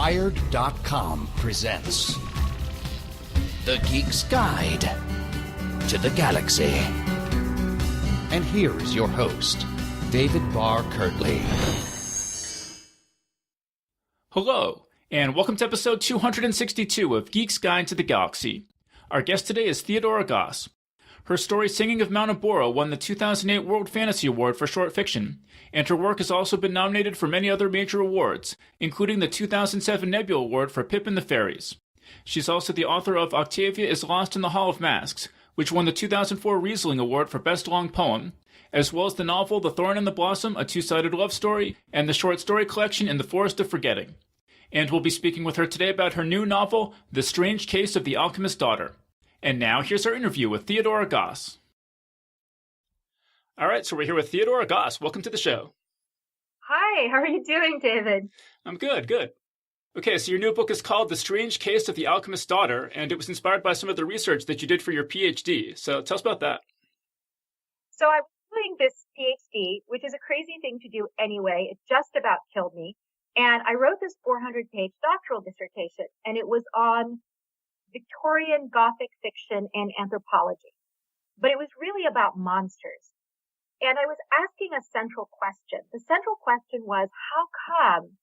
Wired.com presents The Geek's Guide to the Galaxy. And here is your host, David Barr Kirtley. Hello, and welcome to episode 262 of Geek's Guide to the Galaxy. Our guest today is Theodora Goss. Her story Singing of Mount Abora won the 2008 World Fantasy Award for short fiction, and her work has also been nominated for many other major awards, including the 2007 Nebula Award for Pip and the Fairies. She's also the author of Octavia is Lost in the Hall of Masks, which won the 2004 Riesling Award for Best Long Poem, as well as the novel The Thorn and the Blossom, a two-sided love story, and the short story collection In the Forest of Forgetting. And we'll be speaking with her today about her new novel, The Strange Case of the Alchemist's Daughter. And now, here's our interview with Theodora Goss. All right, so we're here with Theodora Goss. Welcome to the show. Hi, how are you doing, David? I'm good. Okay, so your new book is called The Strange Case of the Alchemist's Daughter, and it was inspired by some of the research that you did for your PhD. So tell us about that. So I was doing this PhD, which is a crazy thing to do anyway. It just about killed me. And I wrote this 400-page doctoral dissertation, and it was on Victorian Gothic fiction and anthropology. But it was really about monsters. And I was asking a central question. The central question was, how come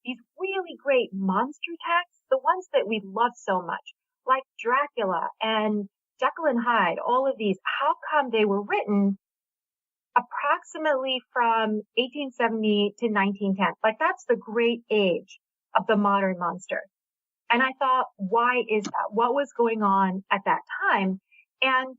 these really great monster texts, the ones that we love so much, like Dracula and Jekyll and Hyde, all of these, how come they were written approximately from 1870 to 1910? Like, that's the great age of the modern monster. And I thought, why is that? What was going on at that time? And,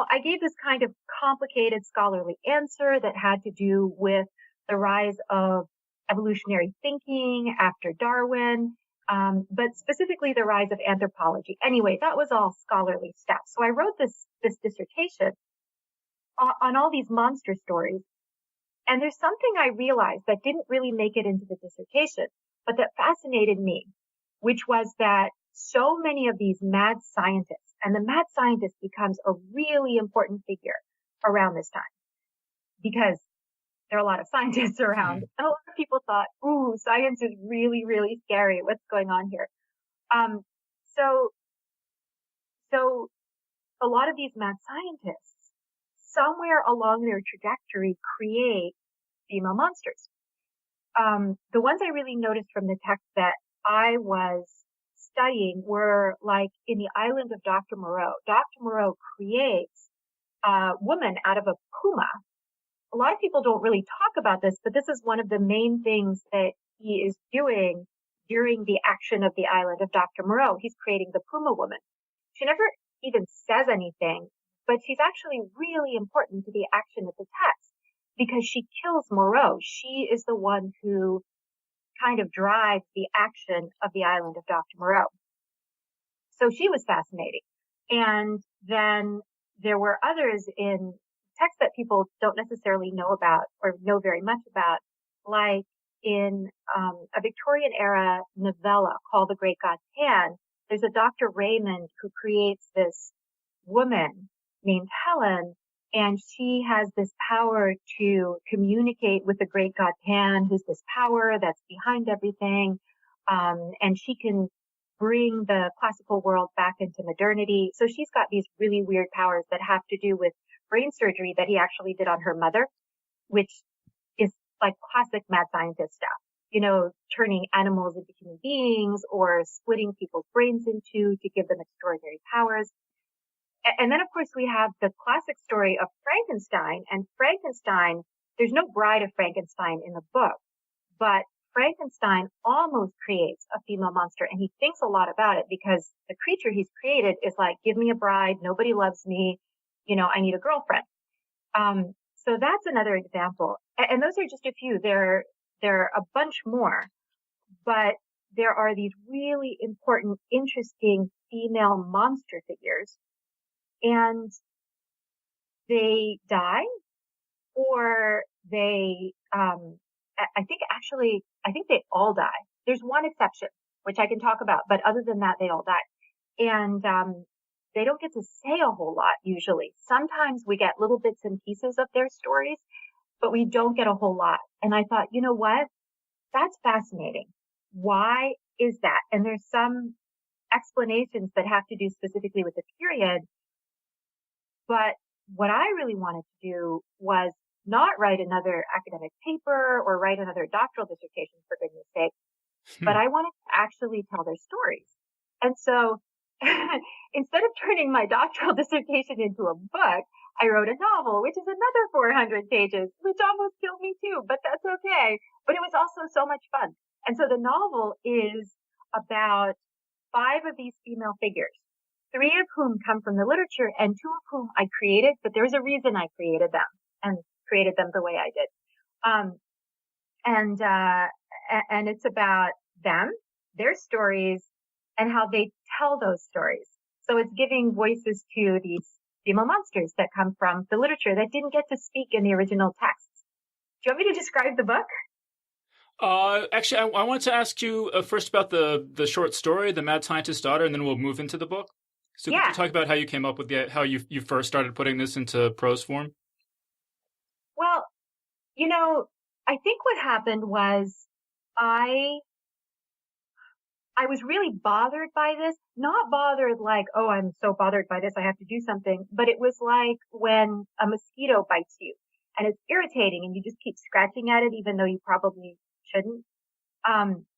I gave this kind of complicated scholarly answer that had to do with the rise of evolutionary thinking after Darwin, but specifically the rise of anthropology. Anyway, that was all scholarly stuff. So I wrote this dissertation on all these monster stories. And there's something I realized that didn't really make it into the dissertation, but that fascinated me, which was that so many of these mad scientists, and the mad scientist becomes a really important figure around this time because there are a lot of scientists around. And a lot of people thought, ooh, science is really, really scary. What's going on here? So a lot of these mad scientists, somewhere along their trajectory, create female monsters. The ones I really noticed from the text that I was studying were like in the island of Dr. Moreau. Dr. Moreau creates a woman out of a puma. A lot of people don't really talk about this, but this is one of the main things that he is doing during the action of the island of Dr. Moreau. He's creating the puma woman. She never even says anything, but she's actually really important to the action of the text because she kills Moreau. She is the one who kind of drives the action of the island of Dr. Moreau. So she was fascinating. And then there were others in texts that people don't necessarily know about or know very much about, like in a Victorian era novella called The Great God Pan. There's a Dr. Raymond who creates this woman named Helen, and she has this power to communicate with the great god Pan, who's this power that's behind everything. And she can bring the classical world back into modernity. So she's got these really weird powers that have to do with brain surgery that he actually did on her mother, which is like classic mad scientist stuff, turning animals into human beings or splitting people's brains into to give them extraordinary powers. And then, of course, we have the classic story of Frankenstein. And Frankenstein, there's no bride of Frankenstein in the book, but Frankenstein almost creates a female monster. And he thinks a lot about it because the creature he's created is like, give me a bride. Nobody loves me. I need a girlfriend. So that's another example. And those are just a few. There are a bunch more, but there are these really important, interesting female monster figures. And they die, or they, I think they all die. There's one exception, which I can talk about, but other than that, they all die. And, they don't get to say a whole lot usually. Sometimes we get little bits and pieces of their stories, but we don't get a whole lot. And I thought, you know what? That's fascinating. Why is that? And there's some explanations that have to do specifically with the period. But what I really wanted to do was not write another academic paper or write another doctoral dissertation, for goodness sake, but I wanted to actually tell their stories. And so instead of turning my doctoral dissertation into a book, I wrote a novel, which is another 400 pages, which almost killed me too, but that's okay. But it was also so much fun. And so the novel is about 5 of these female figures, 3 of whom come from the literature and 2 of whom I created, but there's a reason I created them and created them the way I did. And it's about them, their stories, and how they tell those stories. So it's giving voices to these female monsters that come from the literature that didn't get to speak in the original texts. Do you want me to describe the book? Actually, I wanted to ask you first about the short story, The Mad Scientist's Daughter, and then we'll move into the book. So Yeah. could you talk about how you came up with how you first started putting this into prose form? Well, I think what happened was I was really bothered by this, not bothered like, oh, I'm so bothered by this, I have to do something, but it was like when a mosquito bites you and it's irritating and you just keep scratching at it even though you probably shouldn't.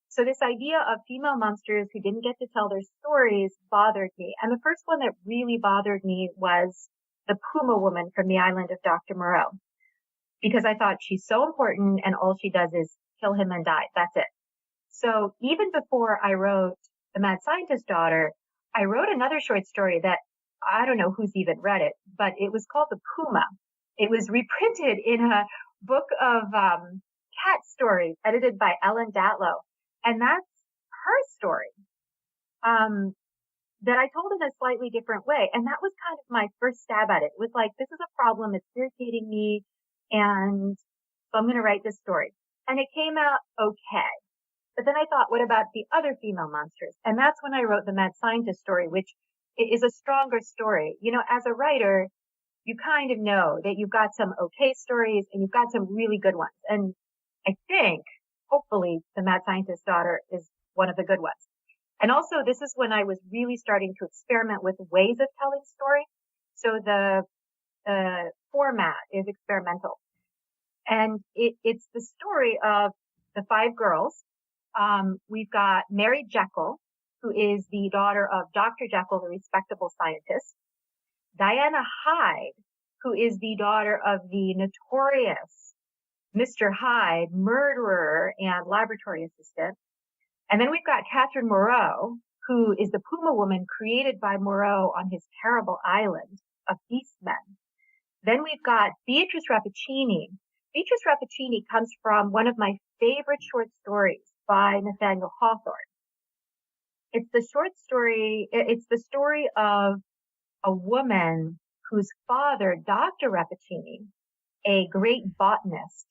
So this idea of female monsters who didn't get to tell their stories bothered me. And the first one that really bothered me was the Puma woman from the island of Dr. Moreau, because I thought she's so important and all she does is kill him and die. That's it. So even before I wrote The Mad Scientist's Daughter, I wrote another short story that I don't know who's even read it, but it was called The Puma. It was reprinted in a book of cat stories edited by Ellen Datlow. And that's her story that I told in a slightly different way. And that was kind of my first stab at it. It was like, this is a problem. It's irritating me. And so I'm going to write this story. And it came out okay. But then I thought, what about the other female monsters? And that's when I wrote the Mad Scientist story, which is a stronger story. As a writer, you kind of know that you've got some okay stories and you've got some really good ones. And I think, hopefully, the Mad Scientist's Daughter is one of the good ones. And also, this is when I was really starting to experiment with ways of telling story. So the format is experimental. And it's the story of the 5 girls. We've got Mary Jekyll, who is the daughter of Dr. Jekyll, the respectable scientist. Diana Hyde, who is the daughter of the notorious Mr. Hyde, murderer and laboratory assistant. And then we've got Catherine Moreau, who is the Puma woman created by Moreau on his terrible island of beastmen. Then we've got Beatrice Rappaccini. Beatrice Rappaccini comes from one of my favorite short stories by Nathaniel Hawthorne. It's the story of a woman whose father, Dr. Rappaccini, a great botanist,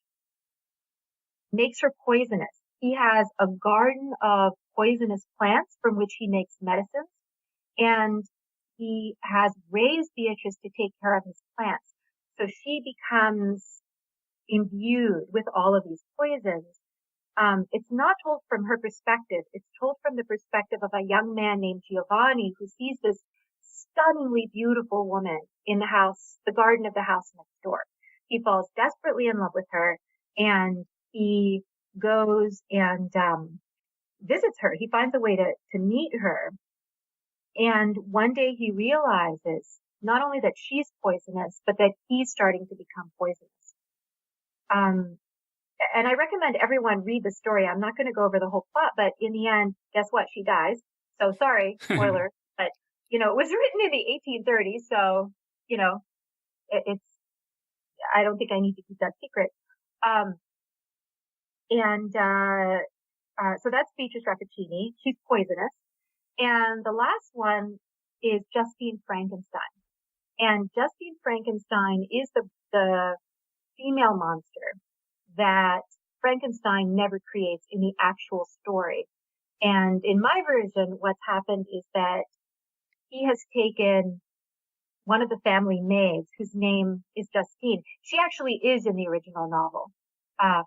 makes her poisonous. He has a garden of poisonous plants from which he makes medicines, and he has raised Beatrice to take care of his plants. So she becomes imbued with all of these poisons. It's not told from her perspective. It's told from the perspective of a young man named Giovanni who sees this stunningly beautiful woman in the garden of the house next door. He falls desperately in love with her, and he goes and visits her. He finds a way to meet her. And one day he realizes not only that she's poisonous, but that he's starting to become poisonous. And I recommend everyone read the story. I'm not going to go over the whole plot, but in the end, guess what? She dies. So sorry, spoiler, but it was written in the 1830s. So, I don't think I need to keep that secret. So that's Beatrice Rappaccini. She's poisonous. And the last one is Justine Frankenstein. And Justine Frankenstein is the female monster that Frankenstein never creates in the actual story. And in my version, what's happened is that he has taken one of the family maids whose name is Justine. She actually is in the original novel,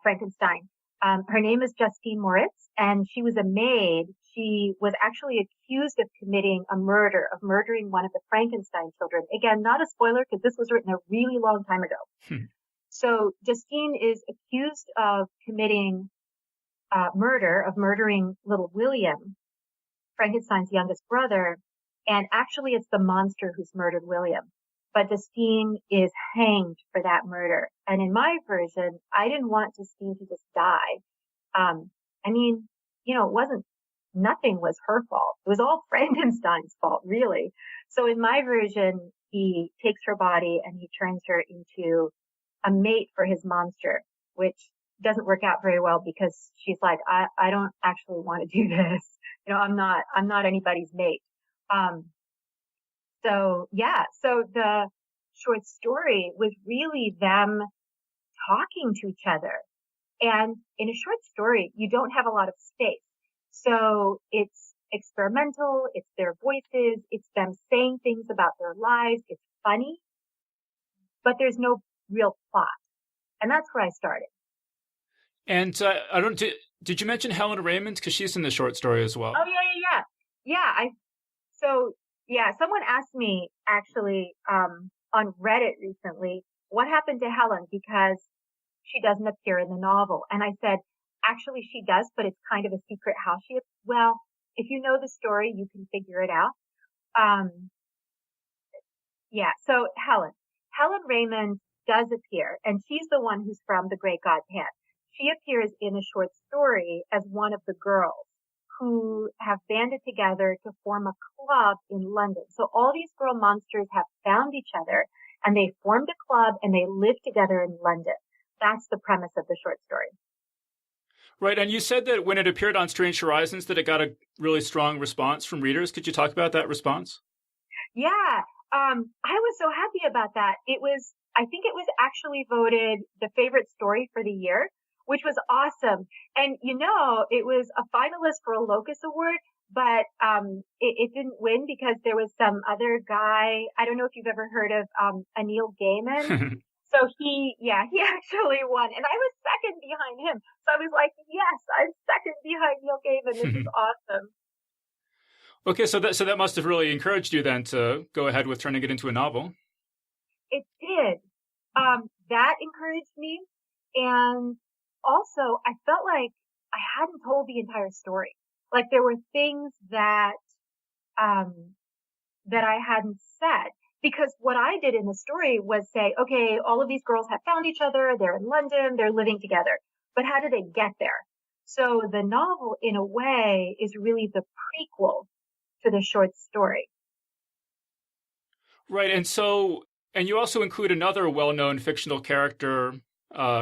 Frankenstein. Her name is Justine Moritz, and she was a maid. she was actually accused of committing a murder, of murdering one of the Frankenstein children. Again, not a spoiler because this was written a really long time ago. So Justine is accused of committing murder, of murdering little William, Frankenstein's youngest brother. And actually, it's the monster who's murdered William. But Justine is hanged for that murder. And in my version, I didn't want Justine to just die. I mean, nothing was her fault. It was all Frankenstein's fault, really. So in my version, he takes her body and he turns her into a mate for his monster, which doesn't work out very well because she's like, I don't actually want to do this. I'm not anybody's mate. So the short story was really them talking to each other. And in a short story, you don't have a lot of space. So it's experimental, it's their voices, it's them saying things about their lives, it's funny, but there's no real plot. And that's where I started. And did you mention Helen Raymond? Because she's in the short story as well. Oh, yeah. Someone asked me actually on Reddit recently, what happened to Helen? Because she doesn't appear in the novel. And I said, actually she does, but it's kind of a secret how she, well, if you know the story, you can figure it out. So Helen Raymond does appear, and she's the one who's from The Great God Pan. She appears in a short story as one of the girls who have banded together to form a club in London. So all these girl monsters have found each other and they formed a club and they live together in London. That's the premise of the short story. Right. And you said that when it appeared on Strange Horizons that it got a really strong response from readers. Could you talk about that response? Yeah. I was so happy about that. I think it was actually voted the favorite story for the year, which was awesome. And, it was a finalist for a Locus Award, but it didn't win because there was some other guy. I don't know if you've ever heard of Neil Gaiman. So he actually won. And I was second behind him. So I was like, yes, I'm second behind Neil Gaiman. This is awesome. Okay, so that must have really encouraged you then to go ahead with turning it into a novel. It did. That encouraged me. And also, I felt like I hadn't told the entire story. Like there were things that I hadn't said. Because what I did in the story was say, okay, all of these girls have found each other. They're in London. They're living together. But how did they get there? So the novel, in a way, is really the prequel to the short story. Right. And you also include another well-known fictional character,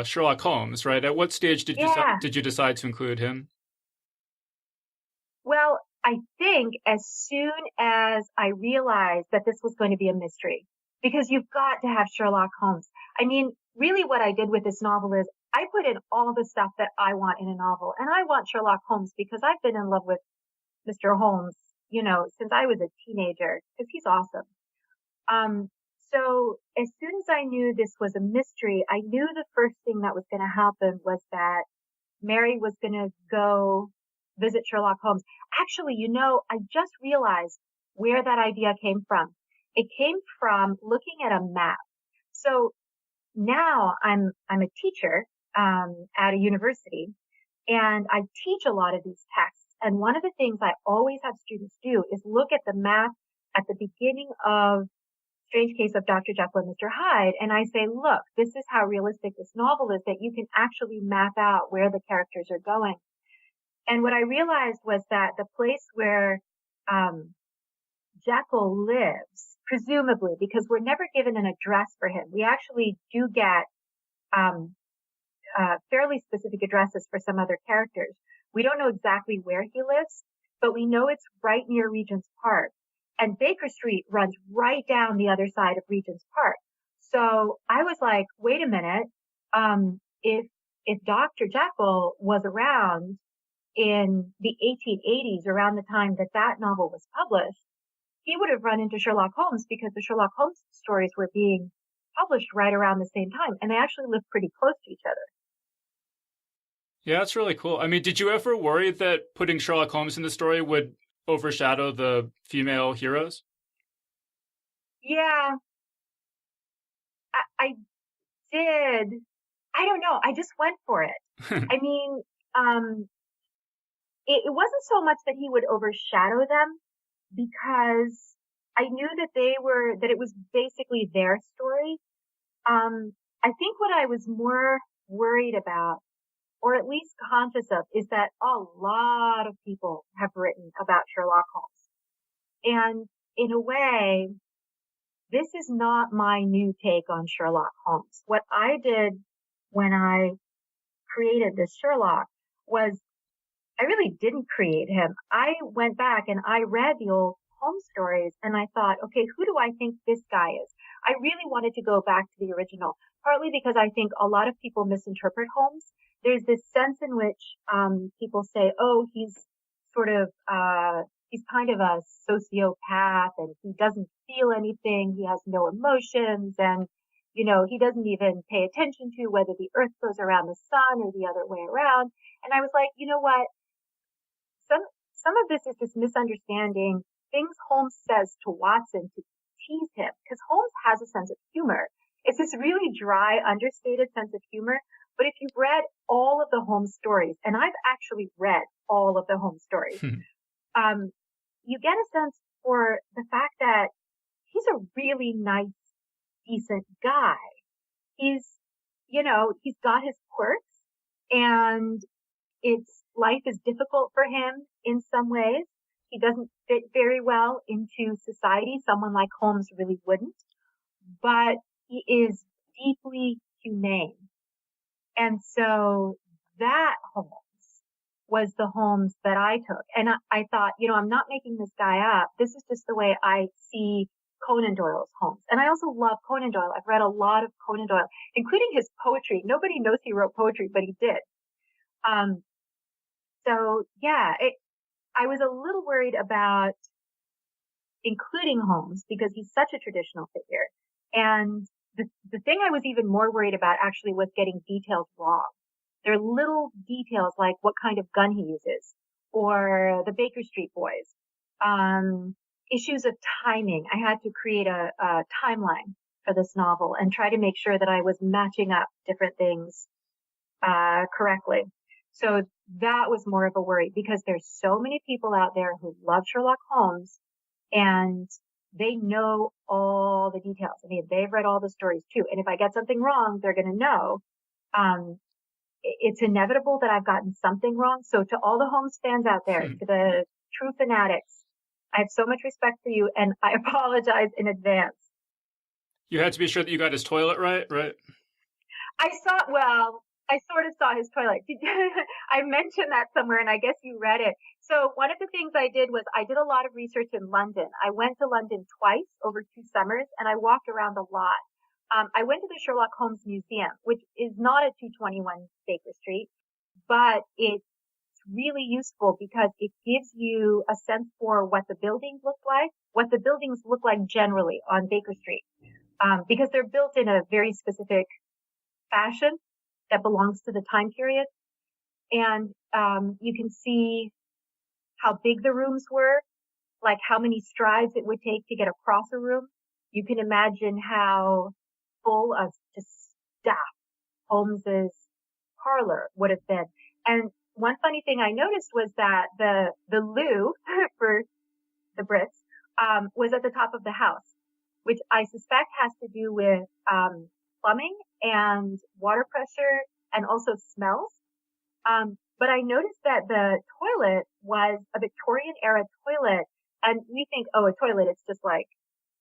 Sherlock Holmes, right? At what stage did you decide to include him? Well, I think as soon as I realized that this was going to be a mystery, because you've got to have Sherlock Holmes. I mean, really what I did with this novel is I put in all the stuff that I want in a novel, and I want Sherlock Holmes because I've been in love with Mr. Holmes, since I was a teenager, because he's awesome. So as soon as I knew this was a mystery, I knew the first thing that was going to happen was that Mary was going to go visit Sherlock Holmes. Actually, I just realized where that idea came from. It came from looking at a map. So now I'm a teacher at a university, and I teach a lot of these texts. And one of the things I always have students do is look at the map at the beginning of Strange Case of Dr. Jekyll and Mr. Hyde, and I say, look, this is how realistic this novel is, that you can actually map out where the characters are going. And what I realized was that the place where Jekyll lives, presumably, because we're never given an address for him, we actually do get fairly specific addresses for some other characters. We don't know exactly where he lives, but we know it's right near Regent's Park. And Baker Street runs right down the other side of Regent's Park. So I was like, wait a minute, if Dr. Jekyll was around in the 1880s, around the time that novel was published, he would have run into Sherlock Holmes because the Sherlock Holmes stories were being published right around the same time. And they actually lived pretty close to each other. Yeah, that's really cool. I mean, did you ever worry that putting Sherlock Holmes in the story would overshadow the female heroes? Yeah, I did. I don't know. I just went for it. I mean, um, it wasn't so much that he would overshadow them because I knew that it was basically their story. I think what I was more worried about, or at least conscious of, is that a lot of people have written about Sherlock Holmes. And in a way, this is not my new take on Sherlock Holmes. What I did when I created this Sherlock was I really didn't create him. I went back and I read the old Holmes stories and I thought, okay, who do I think this guy is? I really wanted to go back to the original, partly because I think a lot of people misinterpret Holmes. There's this sense in which people say, oh, he's sort of he's kind of a sociopath and he doesn't feel anything, he has no emotions, and he doesn't even pay attention to whether the earth goes around the sun or the other way around. And I was like, you know what? Some of this is just misunderstanding things Holmes says to Watson to tease him, because Holmes has a sense of humor. It's this really dry, understated sense of humor. But if you've read all of the Holmes stories, and I've actually read all of the Holmes stories, you get a sense for the fact that he's a really nice, decent guy. He's got his quirks, and life is difficult for him in some ways. He doesn't fit very well into society. Someone like Holmes really wouldn't, but he is deeply humane. And so that Holmes was the Holmes that I took. And I thought, I'm not making this guy up. This is just the way I see Conan Doyle's Holmes. And I also love Conan Doyle. I've read a lot of Conan Doyle, including his poetry. Nobody knows he wrote poetry, but he did. So yeah, I was a little worried about including Holmes because he's such a traditional figure. And the thing I was even more worried about actually was getting details wrong. There are little details like what kind of gun he uses, or the Baker Street Boys, issues of timing. I had to create a timeline for this novel and try to make sure that I was matching up different things correctly. So that was more of a worry because there's so many people out there who love Sherlock Holmes and they know all the details. I mean, they've read all the stories too. And if I get something wrong, they're going to know. It's inevitable that I've gotten something wrong. So to all the Holmes fans out there, to the true fanatics, I have so much respect for you and I apologize in advance. You had to be sure that you got his toilet right? I sort of saw his toilet. I mentioned that somewhere and I guess you read it. So one of the things I did was I did a lot of research in London. I went to London twice over 2 summers and I walked around a lot. I went to the Sherlock Holmes Museum, which is not at 221 Baker Street, but it's really useful because it gives you a sense for what the buildings look like generally on Baker Street, because they're built in a very specific fashion that belongs to the time period. And you can see how big the rooms were, like how many strides it would take to get across a room. You can imagine how full of just stuff Holmes's parlor would have been. And one funny thing I noticed was that the loo for the Brits was at the top of the house, which I suspect has to do with plumbing and water pressure and also smells. But I noticed that the toilet was a Victorian era toilet. And we think, oh, a toilet, it's just like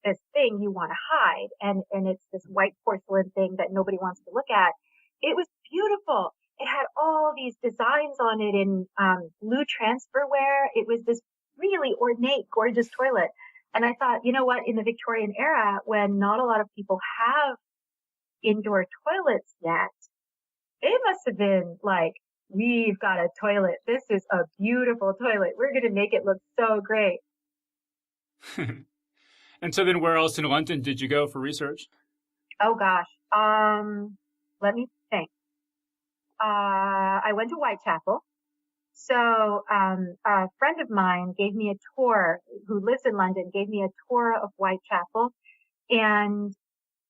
this thing you want to hide. And it's this white porcelain thing that nobody wants to look at. It was beautiful. It had all these designs on it in blue transferware. It was this really ornate, gorgeous toilet. And I thought, you know what, in the Victorian era, when not a lot of people have indoor toilets yet, they must have been like, we've got a toilet. This is a beautiful toilet. We're going to make it look so great. And so then where else in London did you go for research? Oh, gosh. Let me think. I I went to Whitechapel. So a friend of mine gave me a tour, who lives in London, gave me a tour of Whitechapel, and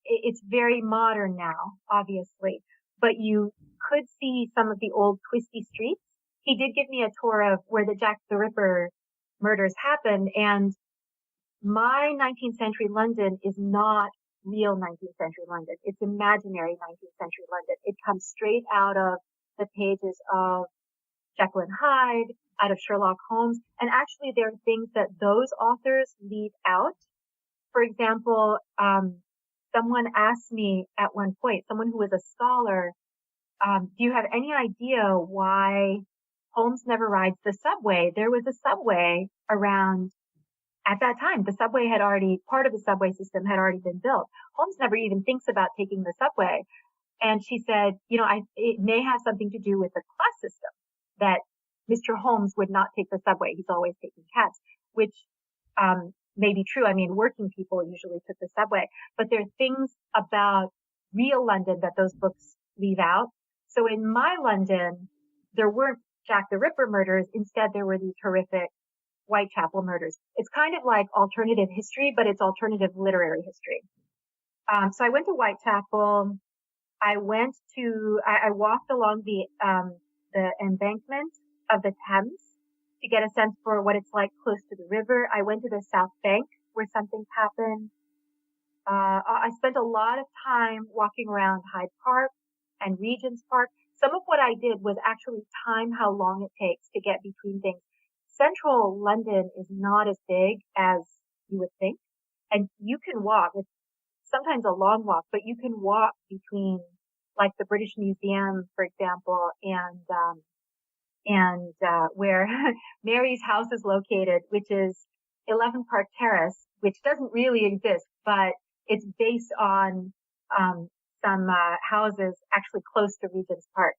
it's very modern now, obviously, but you could see some of the old twisty streets. He did give me a tour of where the Jack the Ripper murders happened, and my 19th century London is not real 19th century London. It's imaginary 19th century London. It comes straight out of the pages of Jekyll and Hyde, out of Sherlock Holmes. And actually there are things that those authors leave out. For example, someone asked me at one point, someone who was a scholar, do you have any idea why Holmes never rides the subway? There was a subway around at that time. The subway had already, part of the subway system had already been built. Holmes never even thinks about taking the subway. And she said, it may have something to do with the class system, that Mr. Holmes would not take the subway. He's always taking cabs, which may be true. I mean, working people usually took the subway, but there are things about real London that those books leave out. So in my London, there weren't Jack the Ripper murders. Instead, there were these horrific Whitechapel murders. It's kind of like alternative history, but it's alternative literary history. So I went to Whitechapel. I walked along the embankment of the Thames to get a sense for what it's like close to the river. I went to the South Bank where something happened. I spent a lot of time walking around Hyde Park and Regent's Park. Some of what I did was actually time how long it takes to get between things. Central London is not as big as you would think, and you can walk. It's sometimes a long walk, but you can walk between, like, the British Museum, for example, and where Mary's house is located, which is 11 Park Terrace, which doesn't really exist, but it's based on some houses actually close to Regent's Park.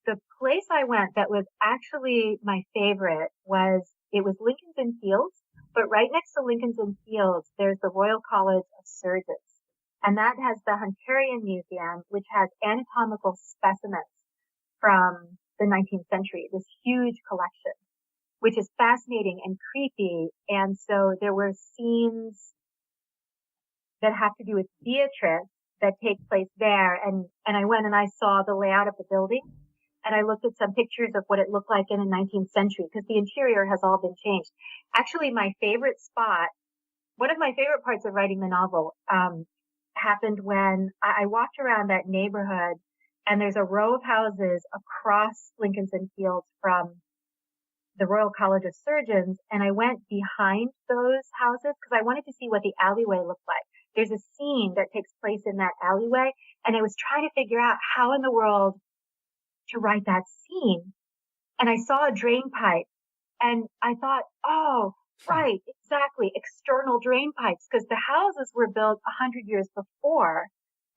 The place I went that was actually my favorite was Lincoln's Inn Fields, but right next to Lincoln's Inn Fields, there's the Royal College of Surgeons. And that has the Hunterian Museum, which has anatomical specimens from the 19th century, this huge collection, which is fascinating and creepy. And so there were scenes that have to do with Beatrice that take place there. And I went and I saw the layout of the building, and I looked at some pictures of what it looked like in the 19th century, because the interior has all been changed. Actually, my favorite spot, one of my favorite parts of writing the novel, happened when I walked around that neighborhood, and there's a row of houses across Lincoln's Inn Fields from the Royal College of Surgeons, and I went behind those houses because I wanted to see what the alleyway looked like. There's a scene that takes place in that alleyway, and I was trying to figure out how in the world to write that scene. And I saw a drain pipe, and I thought, oh, right, exactly, external drain pipes, because the houses were built 100 years before.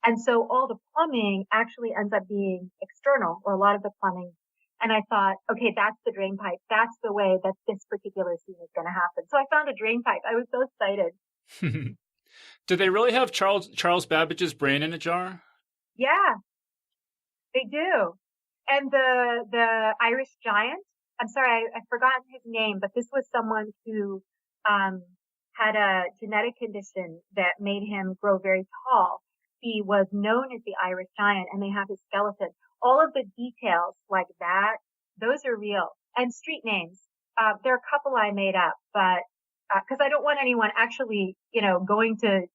And so all the plumbing actually ends up being external, or a lot of the plumbing. And I thought, okay, that's the drain pipe. That's the way that this particular scene is going to happen. So I found a drain pipe. I was so excited. Did they really have Charles Babbage's brain in a jar? Yeah, they do. And the Irish giant, I'm sorry, I've forgotten his name, but this was someone who had a genetic condition that made him grow very tall. He was known as the Irish giant, and they have his skeleton. All of the details like that, those are real. And street names. There are a couple I made up, but because I don't want anyone actually, going to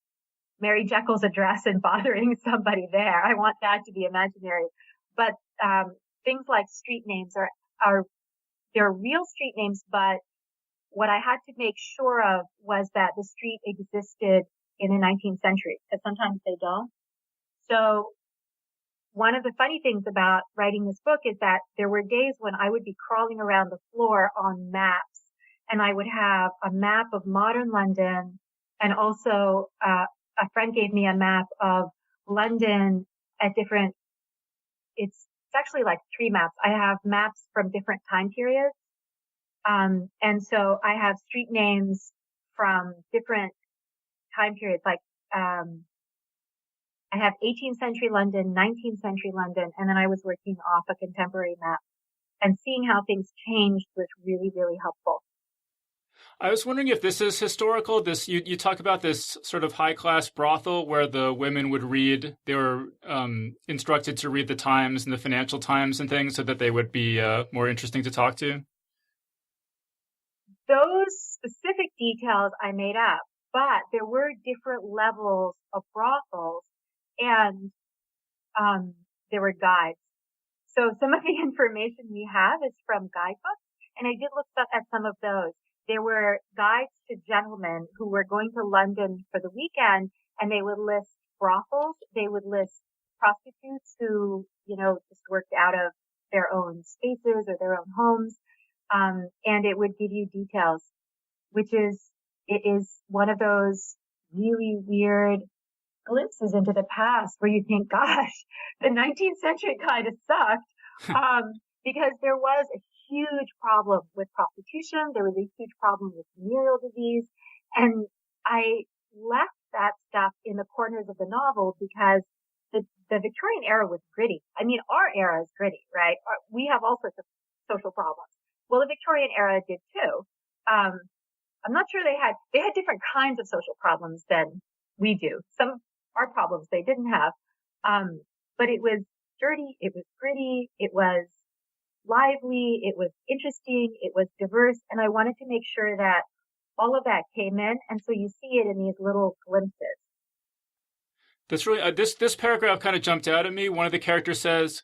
Mary Jekyll's address and bothering somebody there. I want that to be imaginary. But things like street names they're real street names, but what I had to make sure of was that the street existed in the 19th century, because sometimes they don't. So one of the funny things about writing this book is that there were days when I would be crawling around the floor on maps, and I would have a map of modern London, and also a friend gave me a map of London at different, it's actually like 3 maps. I have maps from different time periods. And so I have street names from different time periods, like, I have 18th century London, 19th century London, and then I was working off a contemporary map. And seeing how things changed was really, really helpful. I was wondering if this is historical. This you talk about this sort of high class brothel where the women would read. They were instructed to read the Times and the Financial Times and things so that they would be more interesting to talk to. Those specific details I made up, but there were different levels of brothels, and there were guides. So some of the information we have is from guidebooks, and I did look up at some of those. There were guides to gentlemen who were going to London for the weekend, and they would list brothels. They would list prostitutes who, just worked out of their own spaces or their own homes. And it would give you details, it is one of those really weird glimpses into the past where you think, gosh, the 19th century kind of sucked, because there was a huge problem with prostitution. There was a huge problem with venereal disease. And I left that stuff in the corners of the novel because the Victorian era was gritty. I mean, our era is gritty, right? We have all sorts of social problems. Well, the Victorian era did too. I'm not sure they had different kinds of social problems than we do. Some are problems they didn't have. But it was dirty. It was gritty. It was lively. It was interesting. It was diverse. And I wanted to make sure that all of that came in. And so you see it in these little glimpses. That's really, this paragraph kind of jumped out at me. One of the characters says,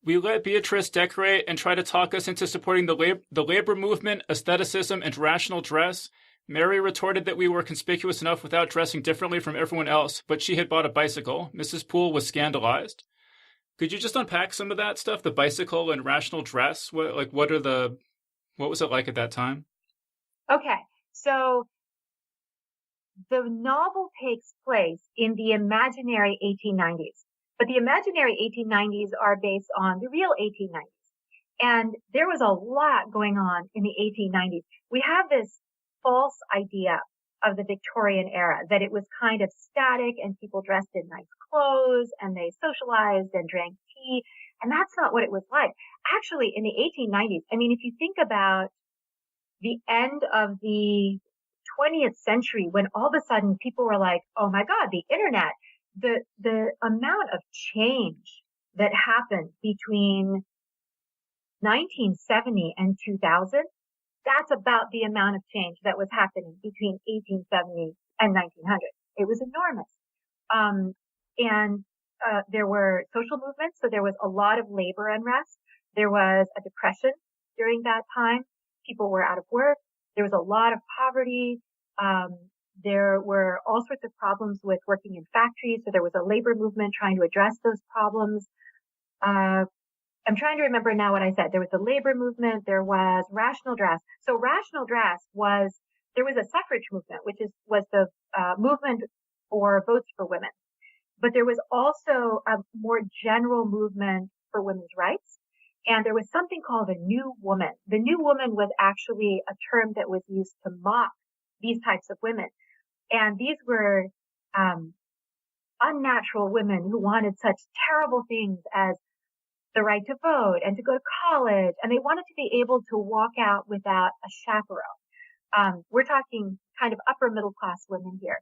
"We let Beatrice decorate and try to talk us into supporting the labor movement, aestheticism, and rational dress. Mary retorted that we were conspicuous enough without dressing differently from everyone else, but she had bought a bicycle. Mrs. Poole was scandalized." Could you just unpack some of that stuff, the bicycle and rational dress? What was it like at that time? Okay, so the novel takes place in the imaginary 1890s, but the imaginary 1890s are based on the real 1890s. And there was a lot going on in the 1890s. We have this false idea of the Victorian era, that it was kind of static and people dressed in nice clothes and they socialized and drank tea. And that's not what it was like. Actually, in the 1890s, I mean, if you think about the end of the 20th century, when all of a sudden people were like, oh my God, the internet, the amount of change that happened between 1970 and 2000, that's about the amount of change that was happening between 1870 and 1900. It was enormous. There were social movements. So there was a lot of labor unrest. There was a depression during that time. People were out of work. There was a lot of poverty. There were all sorts of problems with working in factories. So there was a labor movement trying to address those problems. I'm trying to remember now what I said. There was the labor movement. There was rational dress. So rational dress there was a suffrage movement, which was the movement for votes for women. But there was also a more general movement for women's rights. And there was something called a new woman. The new woman was actually a term that was used to mock these types of women. And these were unnatural women who wanted such terrible things as the right to vote and to go to college. And they wanted to be able to walk out without a chaperone. We're talking kind of upper middle class women here.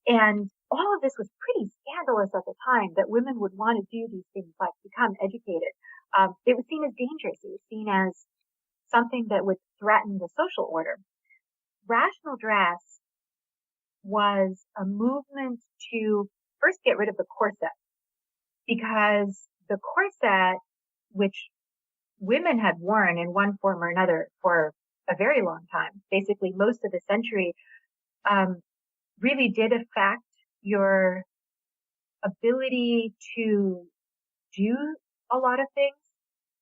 And all of this was pretty scandalous at the time, that women would want to do these things like become educated. It was seen as dangerous. It was seen as something that would threaten the social order. Rational dress was a movement to first get rid of the corset, because the corset, which women had worn in one form or another for a very long time, basically most of the century, really did affect your ability to do a lot of things.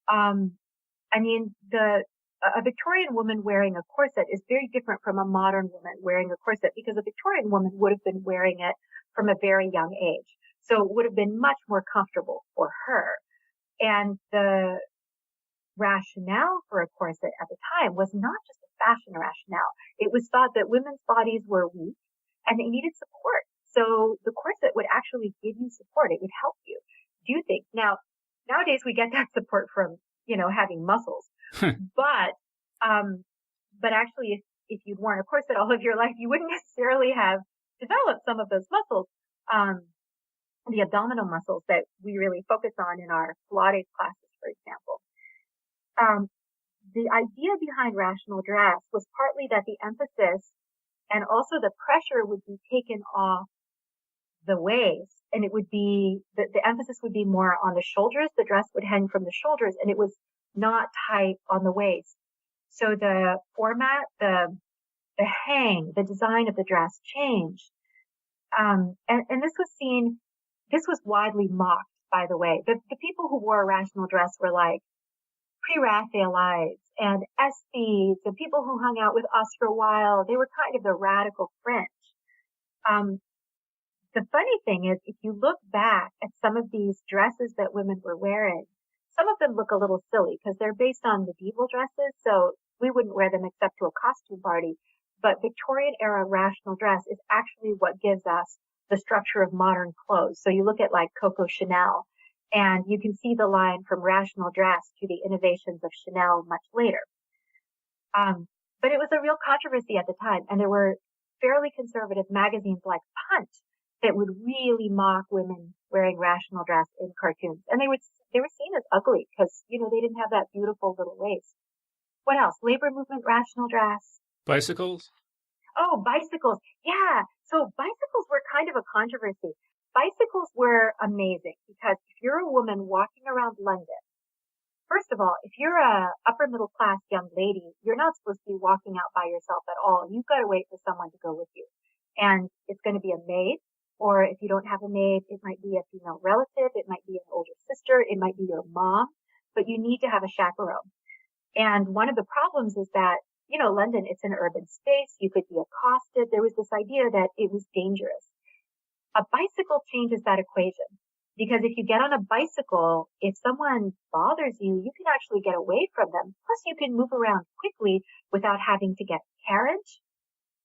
I mean, a Victorian woman wearing a corset is very different from a modern woman wearing a corset, because a Victorian woman would have been wearing it from a very young age. So it would have been much more comfortable for her. And the rationale for a corset at the time was not just a fashion rationale. It was thought that women's bodies were weak and they needed support. So the corset would actually give you support. It would help you do things. Now, nowadays we get that support from, having muscles. But, but actually if you'd worn a corset all of your life, you wouldn't necessarily have developed some of those muscles, the abdominal muscles that we really focus on in our Pilates classes, for example. The idea behind rational dress was partly that the emphasis and also the pressure would be taken off the waist, and it would be, the emphasis would be more on the shoulders. The dress would hang from the shoulders, and it was not tight on the waist. So the format, the hang, the design of the dress changed. And this was widely mocked, by the way. The people who wore a rational dress were like pre-Raphaelites and aesthetes and people who hung out with Oscar Wilde. They were kind of the radical fringe. The funny thing is, if you look back at some of these dresses that women were wearing, some of them look a little silly because they're based on medieval dresses, so we wouldn't wear them except to a costume party. But Victorian era rational dress is actually what gives us the structure of modern clothes. So you look at like Coco Chanel, and you can see the line from rational dress to the innovations of Chanel much later. But it was a real controversy at the time, and there were fairly conservative magazines like Punch that would really mock women wearing rational dress in cartoons. And they were seen as ugly because, they didn't have that beautiful little waist. What else? Labor movement, rational dress. Bicycles? Oh, bicycles. Yeah. So bicycles were kind of a controversy. Bicycles were amazing because if you're a woman walking around London, first of all, if you're a upper middle class young lady, you're not supposed to be walking out by yourself at all. You've got to wait for someone to go with you. And it's going to be a maid, or if you don't have a maid, it might be a female relative, it might be an older sister, it might be your mom, but you need to have a chaperone. And one of the problems is that, London, it's an urban space. You could be accosted. There was this idea that it was dangerous. A bicycle changes that equation, because if you get on a bicycle, if someone bothers you, you can actually get away from them. Plus, you can move around quickly without having to get carriage,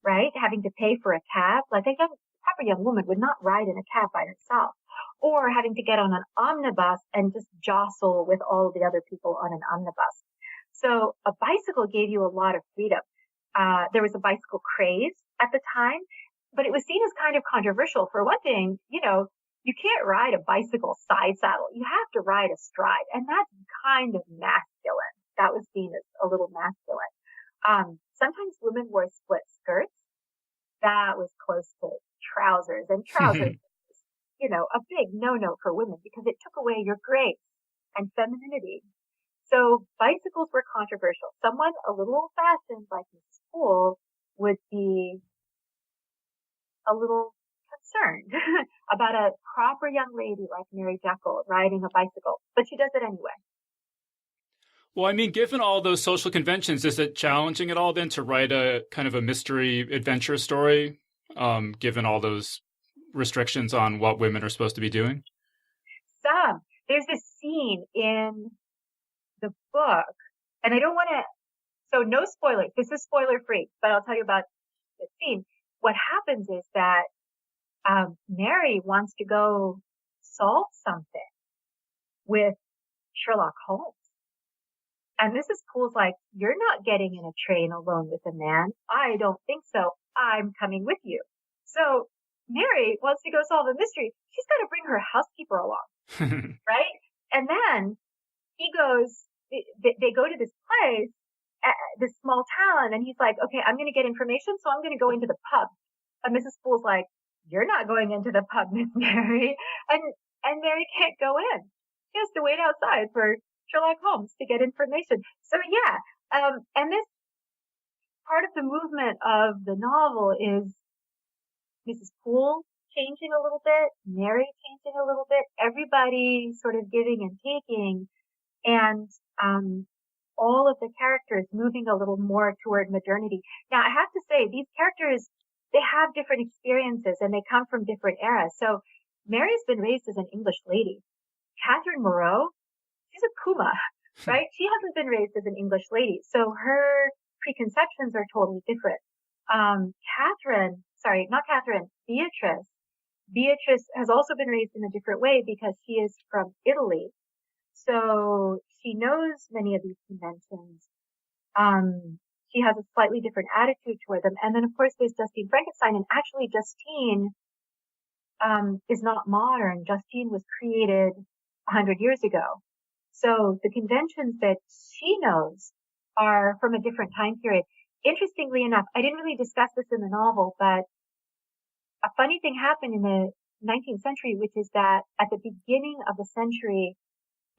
right? Having to pay for a cab. Like a proper young woman would not ride in a cab by herself, or having to get on an omnibus and just jostle with all the other people on an omnibus. So a bicycle gave you a lot of freedom. There was a bicycle craze at the time, but it was seen as kind of controversial. For one thing, you can't ride a bicycle side saddle. You have to ride astride, and that's kind of masculine. That was seen as a little masculine. Sometimes women wore split skirts. That was close to trousers, and trousers, a big no-no for women because it took away your grace and femininity. So bicycles were controversial. Someone a little old-fashioned like Mrs. Poole would be a little concerned about a proper young lady like Mary Jekyll riding a bicycle, but she does it anyway. Well, I mean, given all those social conventions, is it challenging at all then to write a kind of a mystery adventure story, given all those restrictions on what women are supposed to be doing? There's this scene in the book, and I don't want to, so no spoilers. This is spoiler free, but I'll tell you about the scene. What happens is that Mary wants to go solve something with Sherlock Holmes. And Mrs. Poole's like, "You're not getting in a train alone with a man." "I don't think so. I'm coming with you." So Mary wants to go solve a mystery. She's got to bring her housekeeper along, right? And then they go to this place, this small town, and he's like, "Okay, I'm going to get information, so I'm going to go into the pub." And Mrs. Poole's like, "You're not going into the pub, Miss Mary." And Mary can't go in. She has to wait outside for Sherlock Holmes to get information. So yeah, and this part of the movement of the novel is Mrs. Poole changing a little bit, Mary changing a little bit, everybody sort of giving and taking, and all of the characters moving a little more toward modernity. Now, I have to say, these characters, they have different experiences and they come from different eras. So Mary's been raised as an English lady. Catherine Moreau, she's a Puma, right? She hasn't been raised as an English lady. So her preconceptions are totally different. Beatrice Beatrice has also been raised in a different way because she is from Italy. So she knows many of these conventions. She has a slightly different attitude toward them. And then, of course, there's Justine Frankenstein. And actually, Justine is not modern. Justine was created 100 years ago. So the conventions that she knows are from a different time period. Interestingly enough, I didn't really discuss this in the novel, but a funny thing happened in the 19th century, which is that at the beginning of the century,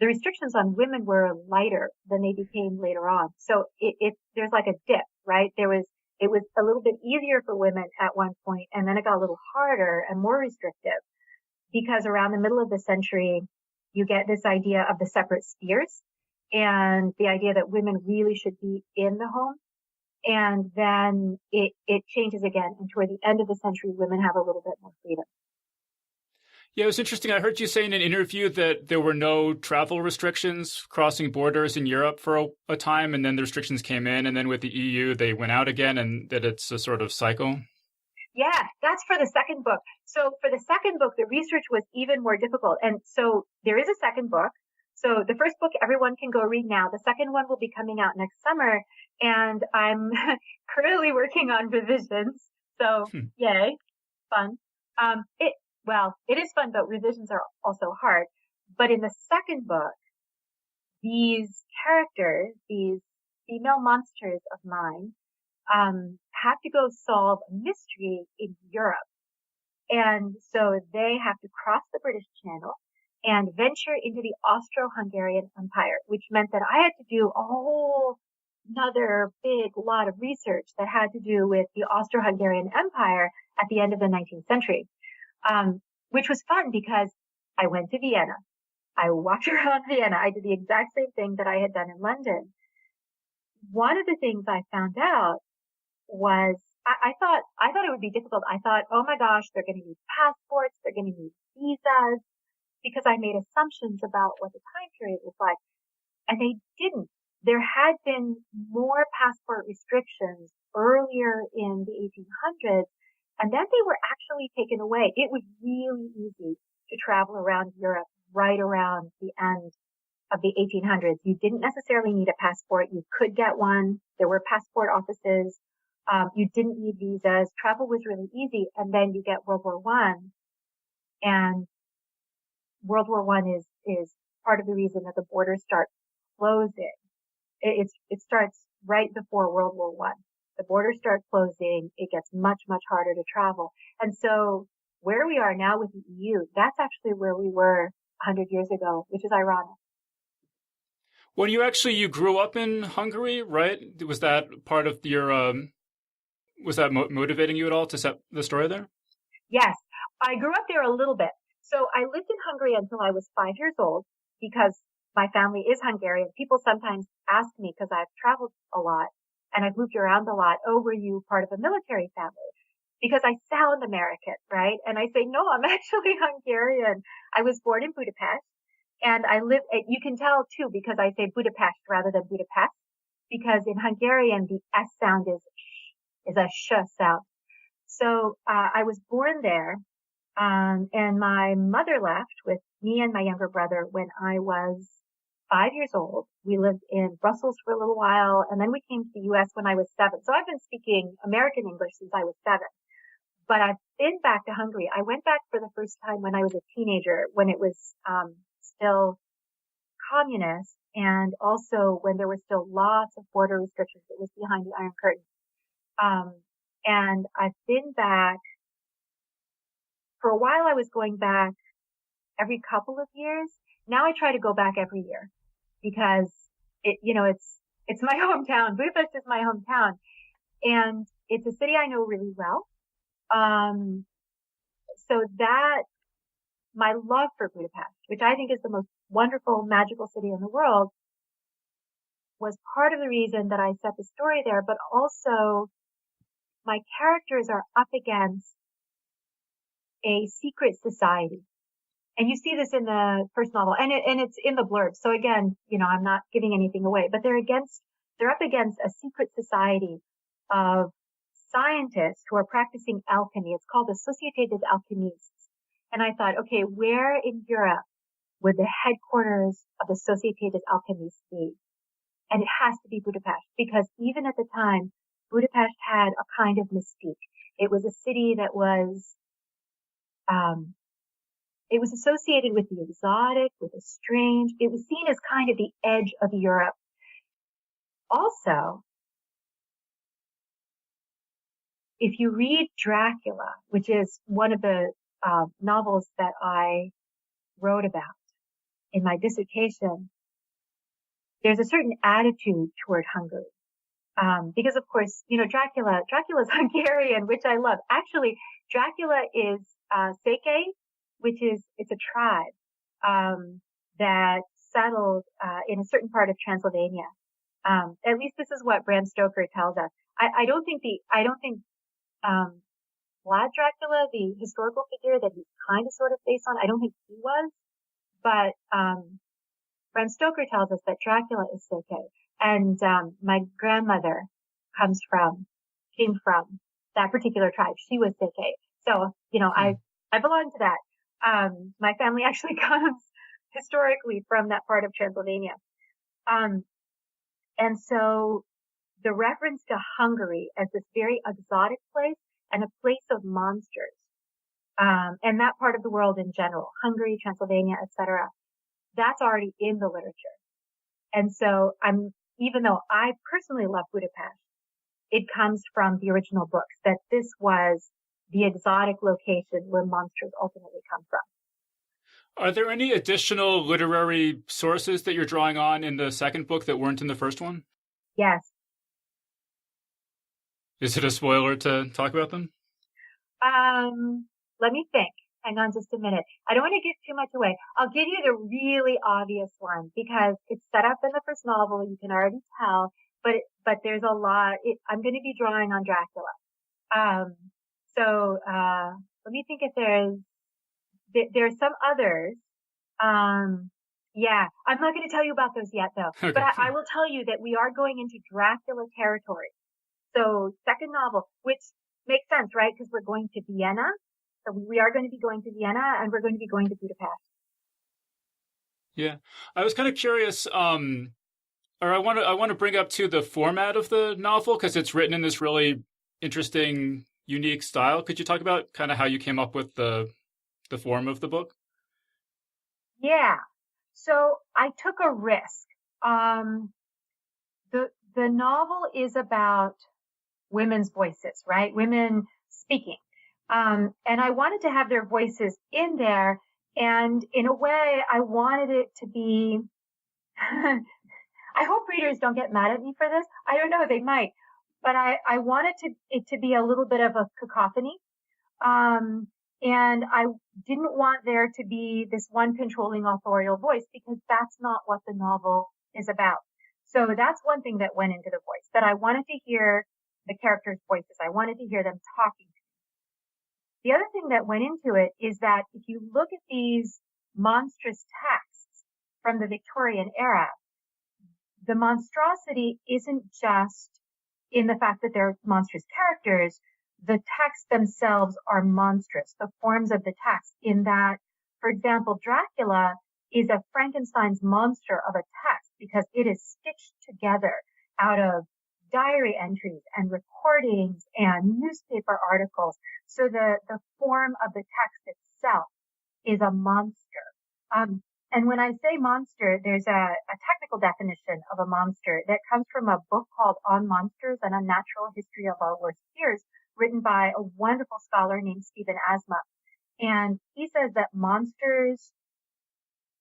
the restrictions on women were lighter than they became later on. So there's like a dip, right? It was a little bit easier for women at one point, and then it got a little harder and more restrictive because around the middle of the century, you get this idea of the separate spheres and the idea that women really should be in the home. And then it changes again. And toward the end of the century, women have a little bit more freedom. Yeah, it was interesting. I heard you say in an interview that there were no travel restrictions crossing borders in Europe for a time, and then the restrictions came in, and then with the EU, they went out again, and that it's a sort of cycle. Yeah, that's for the second book. So for the second book, the research was even more difficult. And so there is a second book. So the first book, everyone can go read now. The second one will be coming out next summer. And I'm currently working on revisions. So yay, fun. It is fun, but revisions are also hard. But in the second book, these characters, these female monsters of mine, have to go solve a mystery in Europe. And so they have to cross the British Channel and venture into the Austro-Hungarian Empire, which meant that I had to do a whole another big lot of research that had to do with the Austro-Hungarian Empire at the end of the 19th century, which was fun because I went to Vienna. I walked around Vienna. I did the exact same thing that I had done in London. One of the things I found out was I thought it would be difficult. I thought, oh my gosh, they're going to need passports. They're going to need visas because I made assumptions about what the time period was like. And they didn't. There had been more passport restrictions earlier in the 1800s, and then they were actually taken away. It was really easy to travel around Europe right around the end of the 1800s. You didn't necessarily need a passport. You could get one. There were passport offices. You didn't need visas. Travel was really easy. And then you get World War One, and World War One is part of the reason that the borders start closing. It starts right before World War One. The borders start closing. It gets much, much harder to travel. And so where we are now with the EU, that's actually where we were 100 years ago, which is ironic. When you grew up in Hungary, right? Was that part of your, was that motivating you at all to set the story there? Yes, I grew up there a little bit. So I lived in Hungary until I was 5 years old because my family is Hungarian. People sometimes ask me, because I've traveled a lot and I've moved around a lot, oh, were you part of a military family? Because I sound American, right? And I say, no, I'm actually Hungarian. I was born in Budapest, and I live, you can tell too, because I say Budapest rather than Budapest, because in Hungarian, the S sound is a sh sound. So, I was born there. And my mother left with me and my younger brother when I was 5 years old. We lived in Brussels for a little while, and then we came to the U.S. when I was 7. So I've been speaking American English since I was 7. But I've been back to Hungary. I went back for the first time when I was a teenager, when it was still communist, and also when there were still lots of border restrictions. It was behind the Iron Curtain. And I've been back. For a while, I was going back every couple of years. Now I try to go back every year because it's my hometown. Budapest is my hometown, and it's a city I know really well. So that my love for Budapest, which I think is the most wonderful, magical city in the world, was part of the reason that I set the story there, but also my characters are up against a secret society. And you see this in the first novel, and it's in the blurb. So again, I'm not giving anything away, but they're up against a secret society of scientists who are practicing alchemy. It's called the Société des Alchimistes. And I thought, okay, where in Europe would the headquarters of the Société des Alchimistes be? And it has to be Budapest, because even at the time, Budapest had a kind of mystique. It was a city that was, it was associated with the exotic, with the strange. It was seen as kind of the edge of Europe. Also, if you read Dracula, which is one of the novels that I wrote about in my dissertation, there's a certain attitude toward Hungary. Because of course, Dracula's Hungarian, which I love. Actually, Dracula is Székely, it's a tribe that settled in a certain part of Transylvania. At least this is what Bram Stoker tells us. I don't think Vlad Dracula, the historical figure that he's kind of sort of based on, I don't think he was, but Bram Stoker tells us that Dracula is Székely. And my grandmother came from that particular tribe. She was Székely. So, I belong to that. My family actually comes historically from that part of Transylvania. And so the reference to Hungary as this very exotic place and a place of monsters, and that part of the world in general, Hungary, Transylvania, etc., that's already in the literature. And so even though I personally love Budapest, it comes from the original books that this was the exotic location where monsters ultimately come from. Are there any additional literary sources that you're drawing on in the second book that weren't in the first one? Yes. Is it a spoiler to talk about them? Let me think. Hang on just a minute. I don't want to give too much away. I'll give you the really obvious one because it's set up in the first novel. You can already tell, but there's a lot. I'm going to be drawing on Dracula. So let me think if there's some others. Yeah, I'm not going to tell you about those yet though, okay. But I will tell you that we are going into Dracula territory. So second novel, which makes sense, right? Because we're going to Vienna. So we are going to be going to Vienna and we're going to be going to Budapest. Yeah. I was kind of curious, or I want to bring up too the format of the novel because it's written in this really interesting, unique style. Could you talk about kind of how you came up with the form of the book? Yeah. So I took a risk. The novel is about women's voices, right? Women speaking. And I wanted to have their voices in there. And in a way, I wanted it to be, I hope readers don't get mad at me for this. I don't know, they might, but I wanted it to be a little bit of a cacophony. And I didn't want there to be this one controlling authorial voice because that's not what the novel is about. So that's one thing that went into the voice, that I wanted to hear the characters' voices. I wanted to hear them talking. The other thing that went into it is that if you look at these monstrous texts from the Victorian era, the monstrosity isn't just in the fact that they're monstrous characters. The texts themselves are monstrous, the forms of the text, in that, for example, Dracula is a Frankenstein's monster of a text because it is stitched together out of diary entries and recordings and newspaper articles. So the form of the text itself is a monster. And when I say monster, there's a technical definition of a monster that comes from a book called On Monsters, an Unnatural History of Our Worst Fears, written by a wonderful scholar named Stephen Asma. And he says that monsters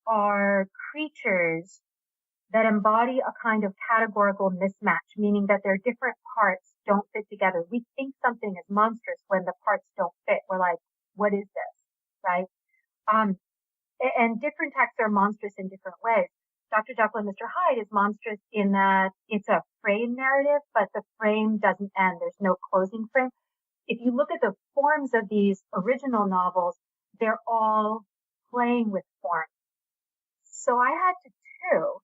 are creatures that embody a kind of categorical mismatch, meaning that their different parts don't fit together. We think something is monstrous when the parts don't fit. We're like, what is this? Right? And different texts are monstrous in different ways. Dr. Jekyll and Mr. Hyde is monstrous in that it's a frame narrative, but the frame doesn't end. There's no closing frame. If you look at the forms of these original novels, they're all playing with form. So I had to too,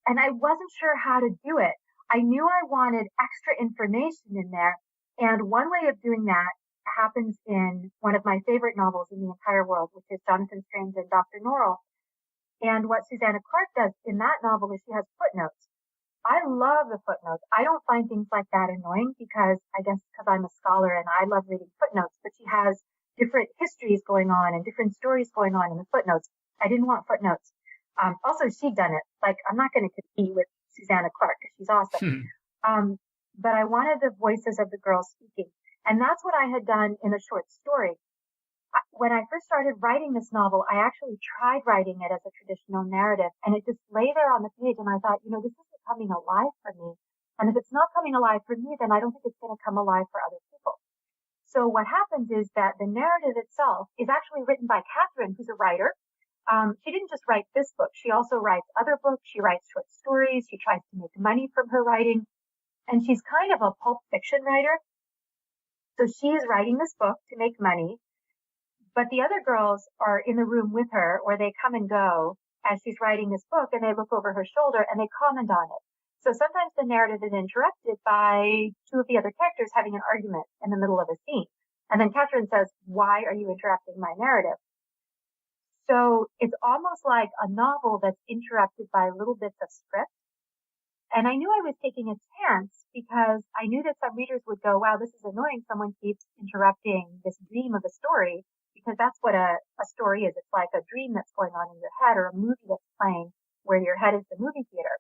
and I wasn't sure how to do it. I knew I wanted extra information in there, and one way of doing that happens in one of my favorite novels in the entire world, which is Jonathan Strange and Dr. Norrell. And what Susanna Clarke does in that novel is she has footnotes. I love the footnotes. I don't find things like that annoying because I guess because I'm a scholar and I love reading footnotes, but she has different histories going on and different stories going on in the footnotes. I didn't want footnotes. Also, she'd done it. Like, I'm not going to compete with Susanna Clarke because she's awesome. But I wanted the voices of the girls speaking. And that's what I had done in a short story. When I first started writing this novel, I actually tried writing it as a traditional narrative, and it just lay there on the page, and I thought, this isn't coming alive for me. And if it's not coming alive for me, then I don't think it's going to come alive for other people. So what happens is that the narrative itself is actually written by Catherine, who's a writer. She didn't just write this book. She also writes other books. She writes short stories. She tries to make money from her writing. And she's kind of a pulp fiction writer. So she's writing this book to make money. But the other girls are in the room with her, or they come and go as she's writing this book, and they look over her shoulder and they comment on it. So sometimes the narrative is interrupted by two of the other characters having an argument in the middle of a scene. And then Catherine says, "Why are you interrupting my narrative?" So it's almost like a novel that's interrupted by little bits of script. And I knew I was taking a chance because I knew that some readers would go, "Wow, this is annoying. Someone keeps interrupting this dream of a story." Because that's what a story is. It's like a dream that's going on in your head, or a movie that's playing where your head is the movie theater.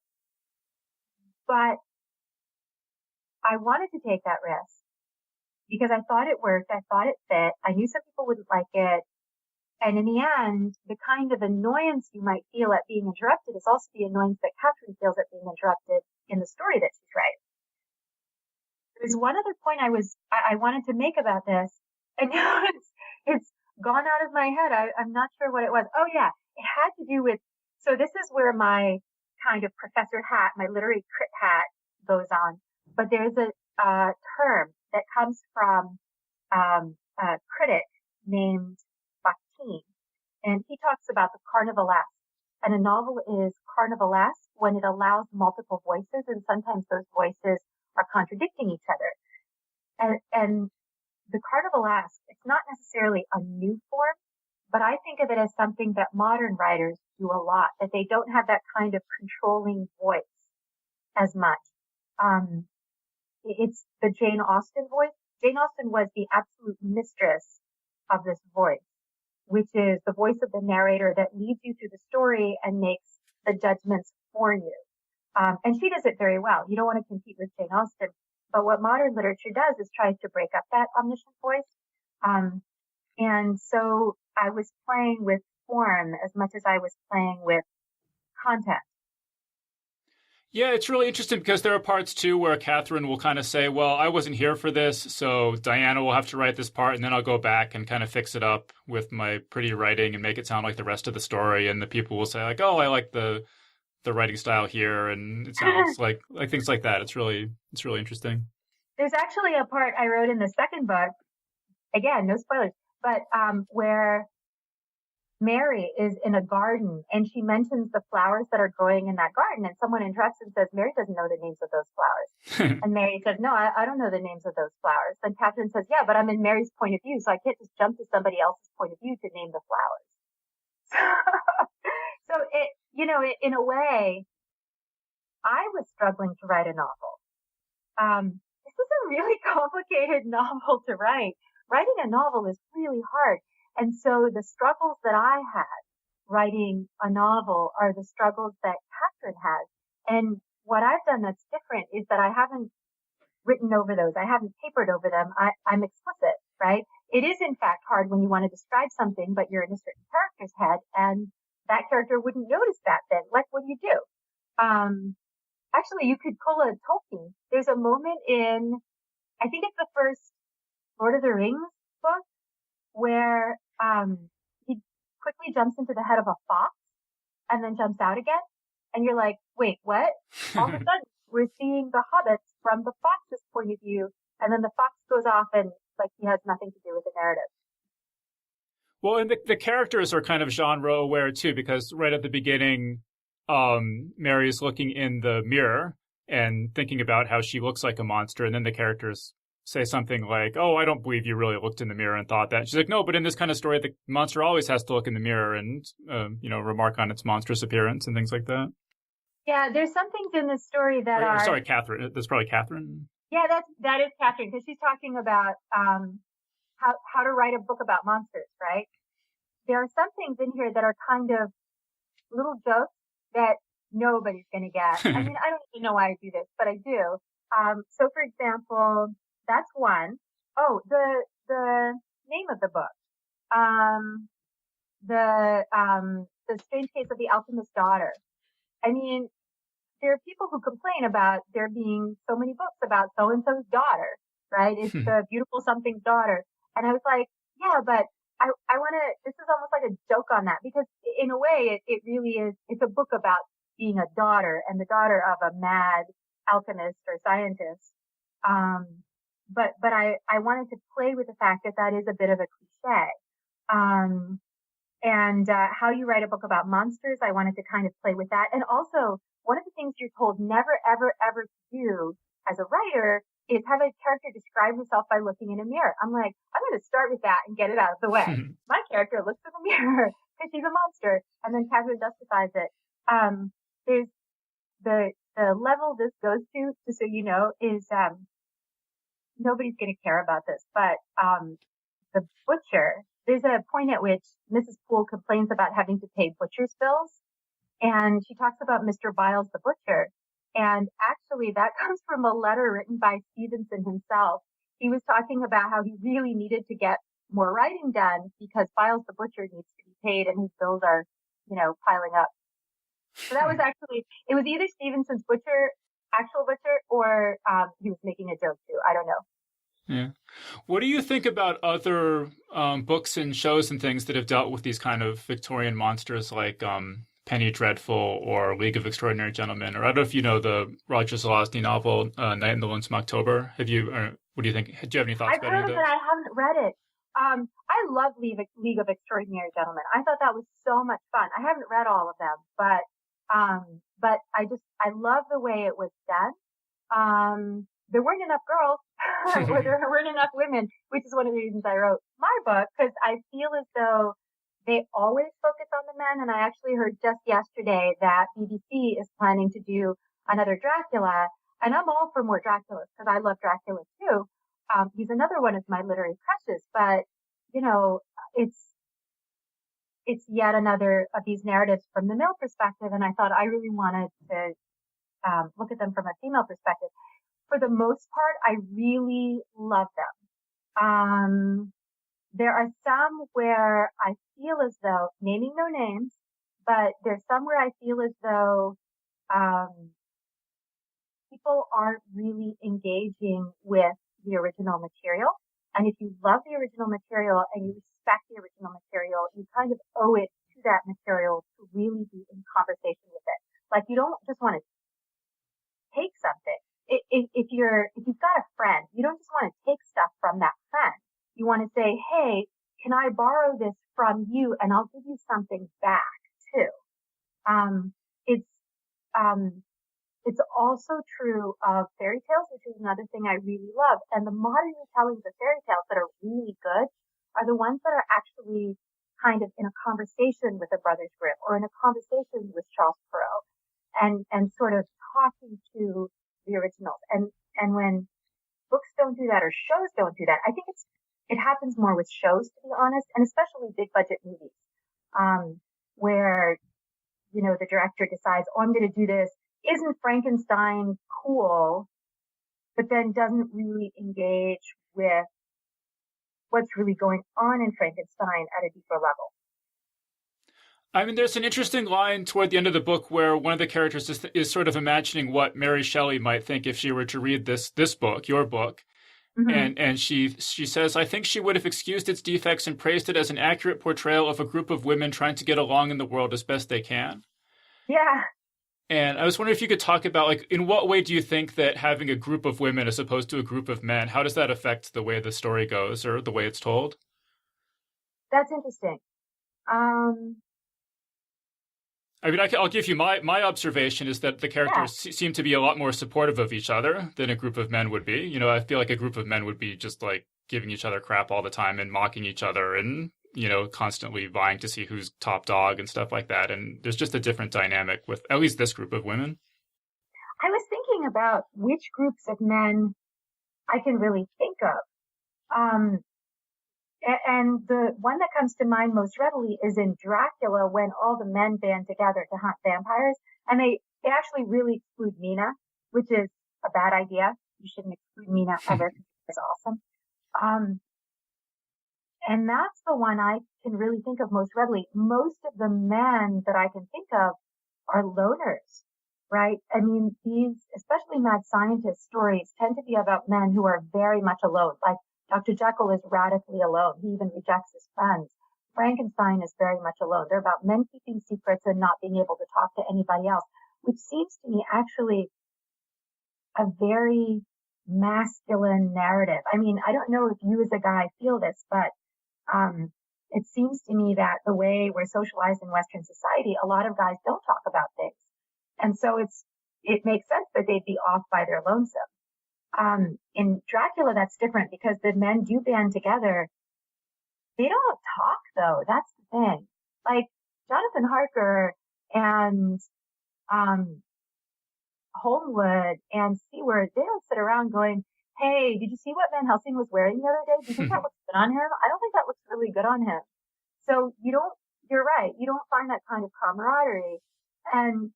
But I wanted to take that risk because I thought it worked. I thought it fit. I knew some people wouldn't like it. And in the end, the kind of annoyance you might feel at being interrupted is also the annoyance that Catherine feels at being interrupted in the story that she's writing. There's one other point I wanted to make about this. And it's gone out of my head. I'm not sure what it was. Oh yeah, it had to do with, so this is where my kind of professor hat, my literary crit hat goes on. But there's a term that comes from a critic named Bakhtin, and he talks about the carnivalesque. And a novel is carnivalesque when it allows multiple voices, and sometimes those voices are contradicting each other. And the carnivalesque, it's not necessarily a new form, but I think of it as something that modern writers do a lot, that they don't have that kind of controlling voice as much. It's the Jane Austen voice. Jane Austen was the absolute mistress of this voice, which is the voice of the narrator that leads you through the story and makes the judgments for you. And she does it very well. You don't want to compete with Jane Austen. But what modern literature does is tries to break up that omniscient voice. And so I was playing with form as much as I was playing with content. Yeah, it's really interesting because there are parts too where Catherine will kind of say, "Well, I wasn't here for this, so Diana will have to write this part, and then I'll go back and kind of fix it up with my pretty writing and make it sound like the rest of the story." And the people will say, like, "Oh, I like the writing style here," and it sounds like things like that. It's really interesting. There's actually a part I wrote in the second book, again, no spoilers, but where Mary is in a garden and she mentions the flowers that are growing in that garden, and someone interrupts and says, "Mary doesn't know the names of those flowers." And Mary says, "No, I don't know the names of those flowers." And Catherine says, "Yeah, but I'm in Mary's point of view, so I can't just jump to somebody else's point of view to name the flowers." So it, in a way, I was struggling to write a novel. This is a really complicated novel to write. Writing a novel is really hard. And so the struggles that I had writing a novel are the struggles that Catherine has. And what I've done that's different is that I haven't written over those. I haven't papered over them. I'm explicit, right? It is in fact hard when you want to describe something, but you're in a certain character's head and that character wouldn't notice that then. Like, what do you do? Actually, you could pull a Tolkien. There's a moment in, I think it's the first Lord of the Rings book, where he quickly jumps into the head of a fox and then jumps out again. And you're like, wait, what? All of a sudden, we're seeing the hobbits from the fox's point of view. And then the fox goes off and like he has nothing to do with the narrative. Well, and the characters are kind of genre aware too, because right at the beginning, Mary's looking in the mirror and thinking about how she looks like a monster. And then the characters say something like, "Oh, I don't believe you really looked in the mirror and thought that." She's like, "No, but in this kind of story, the monster always has to look in the mirror and, remark on its monstrous appearance and things like that." Yeah, there's some things in this story that are. Sorry, Catherine. That's probably Catherine. Yeah, that is Catherine, because she's talking about how to write a book about monsters, right? There are some things in here that are kind of little jokes that nobody's going to get. I mean, I don't even know why I do this, but I do. So for example, that's one. Oh, the name of the book. The Strange Case of the Alchemist's Daughter. I mean, there are people who complain about there being so many books about so-and-so's daughter, right? It's the beautiful something's daughter. And I was like, yeah, but I want to, this is almost like a joke on that, because in a way it really is, it's a book about being a daughter and the daughter of a mad alchemist or scientist. But I wanted to play with the fact that that is a bit of a cliche. How you write a book about monsters, I wanted to kind of play with that. And also, one of the things you're told never, ever, ever to do as a writer is have a character describe herself by looking in a mirror. I'm like, I'm going to start with that and get it out of the way. My character looks in the mirror because she's a monster, and then Catherine justifies it. There's the level this goes to, just so you know, is nobody's going to care about this, but the butcher. There's a point at which Mrs. Poole complains about having to pay butcher's bills, and she talks about Mr. Biles the butcher. And actually, that comes from a letter written by Stevenson himself. He was talking about how he really needed to get more writing done because Biles the butcher needs to be paid, and his bills are, piling up. So that was actually, it was either Stevenson's actual butcher, or he was making a joke too. I don't know. Yeah. What do you think about other books and shows and things that have dealt with these kind of Victorian monsters, like Penny Dreadful or League of Extraordinary Gentlemen? Or I don't know if you know the Roger Zelazny novel, Night in the Lonesome October. What do you think? Do you have any thoughts about any of those? I've heard of it, I haven't read it. I love League of Extraordinary Gentlemen. I thought that was so much fun. I haven't read all of them, but I love the way it was done. There weren't enough girls, or there weren't enough women, which is one of the reasons I wrote my book, because I feel as though they always focus on the men. And I actually heard just yesterday that BBC is planning to do another Dracula, and I'm all for more Draculas because I love Dracula too. He's another one of my literary crushes, but it's yet another of these narratives from the male perspective, and I thought I really wanted to look at them from a female perspective. For the most part, I really love them. There are some where I feel as though, naming no names, but there's some where I feel as though people aren't really engaging with the original material. And if you love the original material and you respect the original material, you kind of owe it to that material to really be in conversation with it. Like, you don't just want to take something. If you've got a friend, you don't just want to take stuff from that friend. You want to say, hey, can I borrow this from you and I'll give you something back too. It's also true of fairy tales, which is another thing I really love. And the modern retellings of fairy tales that are really good are the ones that are actually kind of in a conversation with the Brothers Grimm or in a conversation with Charles Perrault and sort of talking to the originals. And when books don't do that or shows don't do that, I think it happens more with shows, to be honest, and especially big budget movies, where, the director decides, oh, I'm going to do this. Isn't Frankenstein cool? But then doesn't really engage with what's really going on in Frankenstein at a deeper level. I mean, there's an interesting line toward the end of the book where one of the characters is sort of imagining what Mary Shelley might think if she were to read this book, your book. Mm-hmm. And she says, I think she would have excused its defects and praised it as an accurate portrayal of a group of women trying to get along in the world as best they can. Yeah. And I was wondering if you could talk about, like, in what way do you think that having a group of women as opposed to a group of men, how does that affect the way the story goes or the way it's told? That's interesting. I mean, I'll give you my observation is that the Yeah. characters seem to be a lot more supportive of each other than a group of men would be. You know, I feel like a group of men would be just like giving each other crap all the time and mocking each other and, you know, constantly vying to see who's top dog and stuff like that. And there's just a different dynamic with at least this group of women. I was thinking about which groups of men I can really think of. Um, and the one that comes to mind most readily is in Dracula when all the men band together to hunt vampires. And they actually really exclude Mina, which is a bad idea. You shouldn't exclude Mina ever because it's awesome. Um, and that's the one I can really think of most readily. Most of the men that I can think of are loners, right? I mean, these, especially mad scientist stories tend to be about men who are very much alone. Like Dr. Jekyll is radically alone. He even rejects his friends. Frankenstein is very much alone. They're about men keeping secrets and not being able to talk to anybody else, which seems to me actually a very masculine narrative. I mean, I don't know if you as a guy feel this, but it seems to me that the way we're socialized in Western society, a lot of guys don't talk about things. And so it makes sense that they'd be off by their lonesome. In Dracula, that's different because the men do band together. They don't talk though. That's the thing. Like Jonathan Harker and, Homewood and Seward, they don't sit around going, hey, did you see what Van Helsing was wearing the other day? Do you think that looks good on him? I don't think that looks really good on him. So you're right. You don't find that kind of camaraderie. And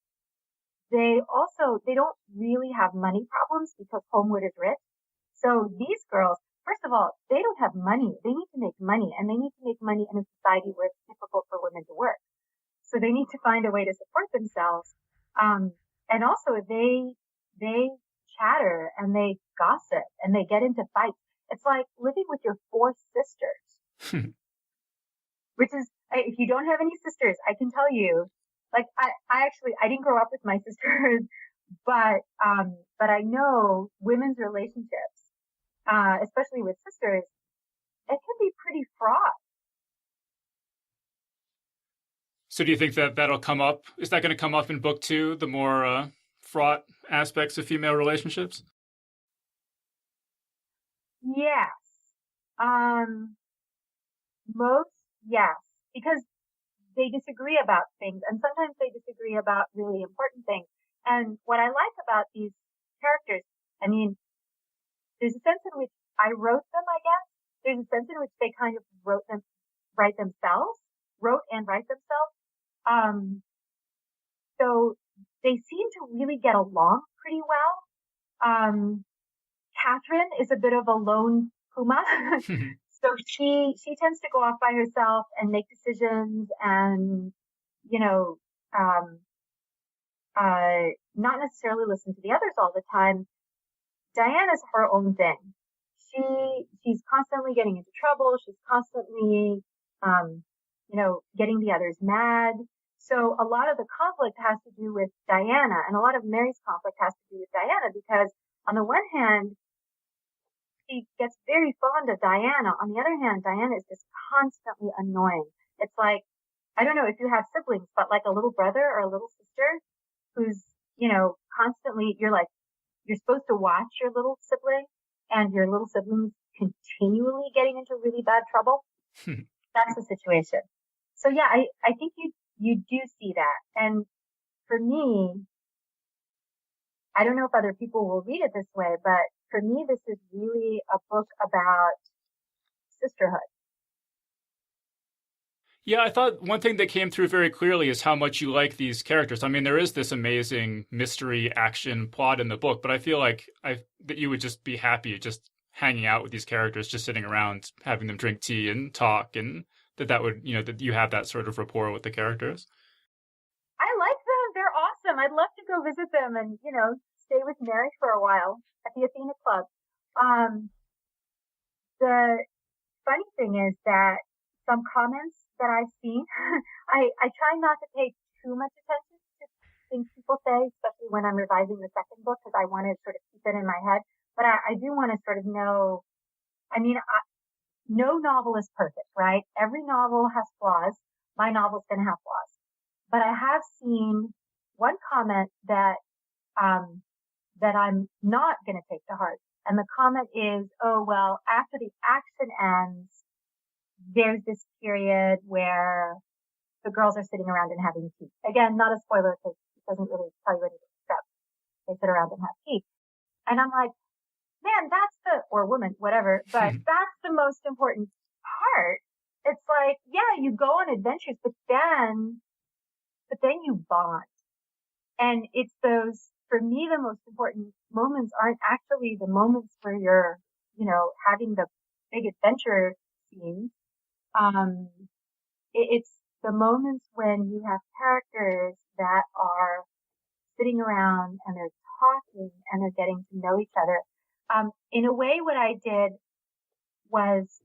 they don't really have money problems because Homewood is rich. So these girls, first of all, they don't have money. They need to make money and they need to make money in a society where it's difficult for women to work. So they need to find a way to support themselves. And also they chatter and they gossip and they get into fights. It's like living with your four sisters, which is, if you don't have any sisters, I can tell you, like, I didn't grow up with my sisters, but I know women's relationships, especially with sisters, it can be pretty fraught. So do you think that that'll come up? Is that going to come up in book 2, the more fraught aspects of female relationships? Yes. Most, yes, because they disagree about things and sometimes they disagree about really important things. And what I like about these characters, I mean, there's a sense in which I wrote them, I guess. There's a sense in which they kind of wrote and write themselves. So they seem to really get along pretty well. Catherine is a bit of a lone puma. So she tends to go off by herself and make decisions and, you know, not necessarily listen to the others all the time. Diana's her own thing. She's constantly getting into trouble. She's constantly, getting the others mad. So a lot of the conflict has to do with Diana and a lot of Mary's conflict has to do with Diana because on the one hand, she gets very fond of Diana. On the other hand, Diana is just constantly annoying. It's like, I don't know if you have siblings, but like a little brother or a little sister who's, constantly, you're supposed to watch your little sibling and your little sibling's continually getting into really bad trouble. That's the situation. So yeah, I think you do see that. And for me, I don't know if other people will read it this way, but for me, this is really a book about sisterhood. Yeah, I thought one thing that came through very clearly is how much you like these characters. I mean, there is this amazing mystery action plot in the book, but I feel like that you would just be happy just hanging out with these characters, just sitting around, having them drink tea and talk, and that would, that you have that sort of rapport with the characters. I like them. They're awesome. I'd love to go visit them and, stay with Mary for a while at the Athena Club. The funny thing is that some comments that I've seen, I try not to pay too much attention to things people say, especially when I'm revising the second book, because I want to sort of keep it in my head. But I do want to sort of know, no novel is perfect, right? Every novel has flaws. My novel's going to have flaws. But I have seen one comment that that I'm not going to take to heart. And the comment is, oh, well, after the action ends, there's this period where the girls are sitting around and having tea. Again, not a spoiler because it doesn't really tell you anything except they sit around and have tea. And I'm like, man, or woman, whatever, but that's the most important part. It's like, yeah, you go on adventures, but then you bond. And it's for me, the most important moments aren't actually the moments where you're, having the big adventure scenes. It's the moments when you have characters that are sitting around and they're talking and they're getting to know each other. In a way, what I did was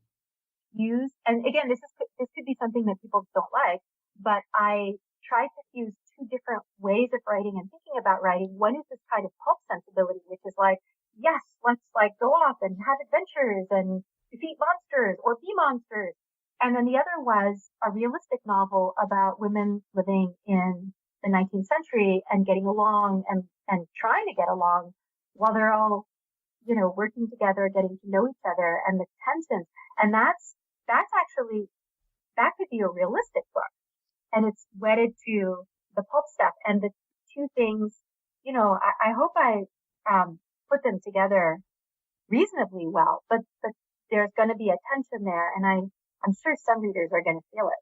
use, and again, this could be something that people don't like, but I tried to fuse two different ways of writing and thinking about writing. One is this kind of pulp sensibility, which is like, yes, let's like go off and have adventures and defeat monsters or be monsters. And then the other was a realistic novel about women living in the 19th century and getting along and trying to get along while they're all, working together, getting to know each other and the tensions. And that's actually, that could be a realistic book. And it's wedded to the pulp stuff. And the two things, I hope I put them together reasonably well, but there's going to be a tension there. And I'm sure some readers are going to feel it.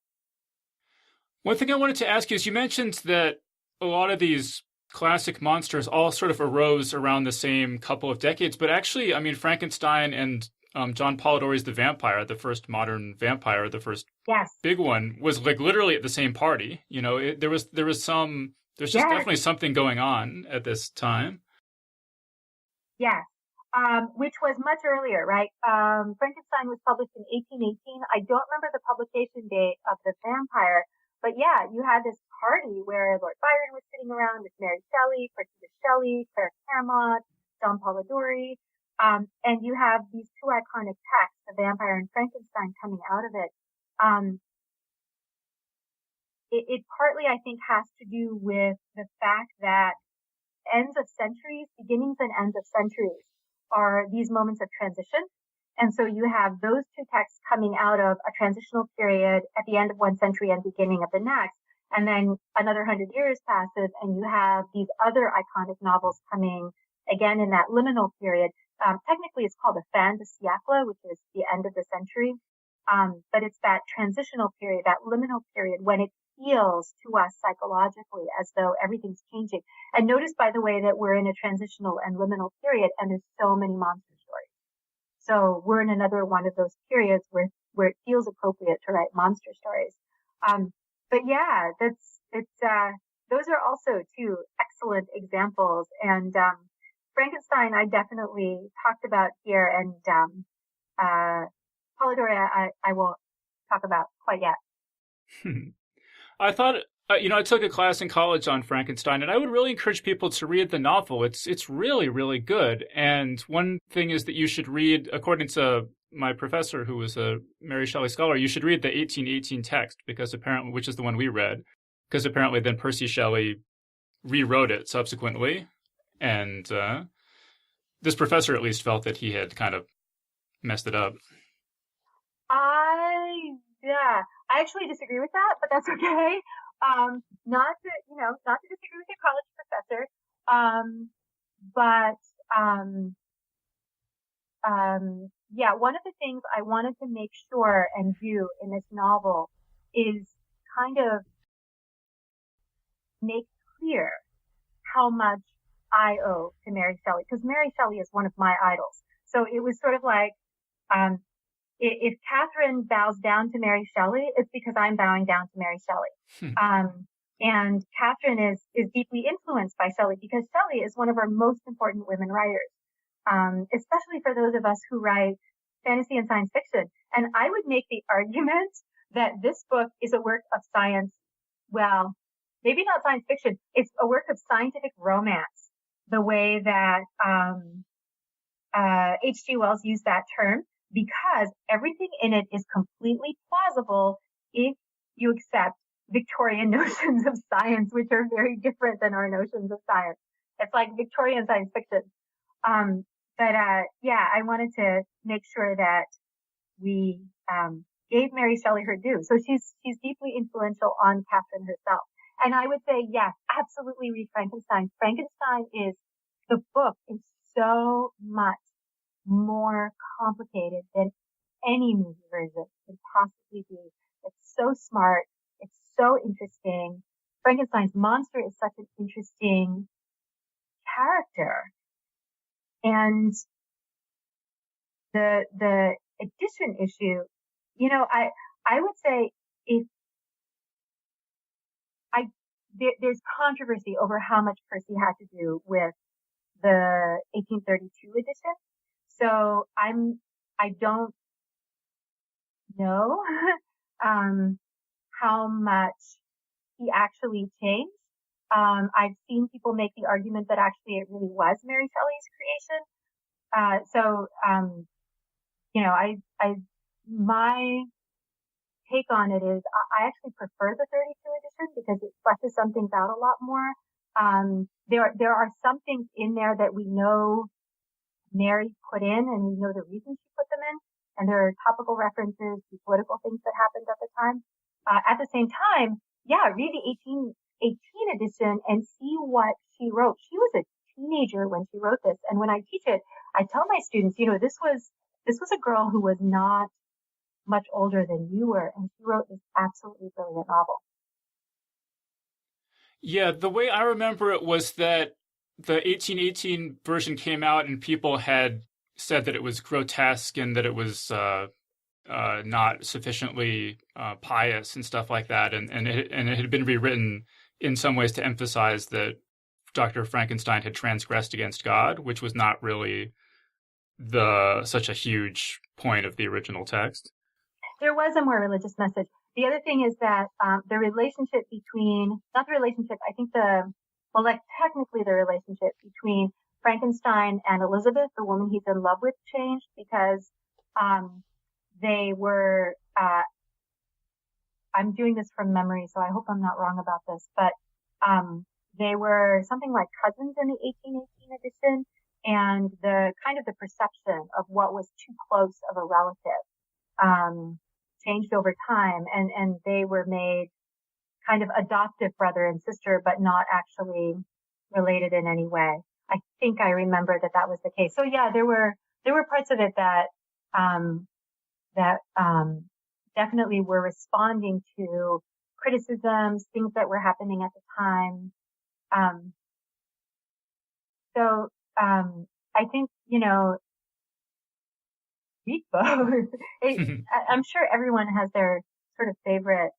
One thing I wanted to ask you is you mentioned that a lot of these classic monsters all sort of arose around the same couple of decades, but actually, I mean, Frankenstein and John Polidori's The Vampire, the first modern vampire, the first big one, was like literally at the same party. There's definitely something going on at this time. Yes. Which was much earlier, right? Frankenstein was published in 1818. I don't remember the publication date of The Vampire, but yeah, you had this party where Lord Byron was sitting around with Mary Shelley, Cordelia Shelley, Claire Clairmont, John Polidori, and you have these two iconic texts, The Vampire and Frankenstein, coming out of it. It partly, I think, has to do with the fact that beginnings and ends of centuries are these moments of transition. And so you have those two texts coming out of a transitional period at the end of one century and beginning of the next. And then another 100 years passes and you have these other iconic novels coming again in that liminal period. Technically it's called a fin de siècle, which is the end of the century. But it's that transitional period, that liminal period when it feels to us psychologically as though everything's changing. And notice, by the way, that we're in a transitional and liminal period and there's so many monster stories. So we're in another one of those periods where it feels appropriate to write monster stories. But yeah, those are also two excellent examples. And, Frankenstein, I definitely talked about here, and, Polidori, I won't talk about quite yet. I thought, I took a class in college on Frankenstein, and I would really encourage people to read the novel. It's really, really good. And one thing is that you should read, according to my professor, who was a Mary Shelley scholar, you should read the 1818 text, which is the one we read, because apparently then Percy Shelley rewrote it subsequently. And this professor at least felt that he had kind of messed it up. I actually disagree with that, but that's okay. Not to disagree with your college professor. One of the things I wanted to make sure and do in this novel is kind of make clear how much I owe to Mary Shelley, because Mary Shelley is one of my idols. So it was sort of like, if Catherine bows down to Mary Shelley, it's because I'm bowing down to Mary Shelley. And Catherine is deeply influenced by Shelley because Shelley is one of our most important women writers, especially for those of us who write fantasy and science fiction. And I would make the argument that this book is a work of science. Well, maybe not science fiction. It's a work of scientific romance, the way that H.G. Wells used that term, because everything in it is completely plausible if you accept Victorian notions of science, which are very different than our notions of science. It's like Victorian science fiction. Yeah, I wanted to make sure that we gave Mary Shelley her due. So she's deeply influential on Catherine herself. And I would say, yes, absolutely read Frankenstein. Frankenstein the book is so much more complicated than any movie version could possibly be. It's so smart. It's so interesting. Frankenstein's monster is such an interesting character. And the addition issue, I would say there's controversy over how much Percy had to do with the 1832 edition. So I don't know, how much he actually changed. I've seen people make the argument that actually it really was Mary Shelley's creation. My take on it is I actually prefer the 32 edition because it fleshes some things out a lot more. There are some things in there that we know Mary put in and we know the reasons she put them in. And there are topical references to political things that happened at the time. At the same time, read the 1818 edition and see what she wrote. She was a teenager when she wrote this. And when I teach it, I tell my students, this was a girl who was not much older than you were, and she wrote this absolutely brilliant novel. Yeah, the way I remember it was that the 1818 version came out and people had said that it was grotesque and that it was not sufficiently pious and stuff like that. And it had been rewritten in some ways to emphasize that Dr. Frankenstein had transgressed against God, which was not really such a huge point of the original text. There was a more religious message. The other thing is that the relationship between, not the relationship, I think technically the relationship between Frankenstein and Elizabeth, the woman he's in love with, changed because they were, I'm doing this from memory, so I hope I'm not wrong about this, but they were something like cousins in the 1818 edition, and the kind of the perception of what was too close of a relative changed over time, and they were made kind of adoptive brother and sister, but not actually related in any way. I think I remember that was the case. So yeah, there were parts of it that definitely were responding to criticisms, things that were happening at the time. I think, read both. I'm sure everyone has their sort of favorite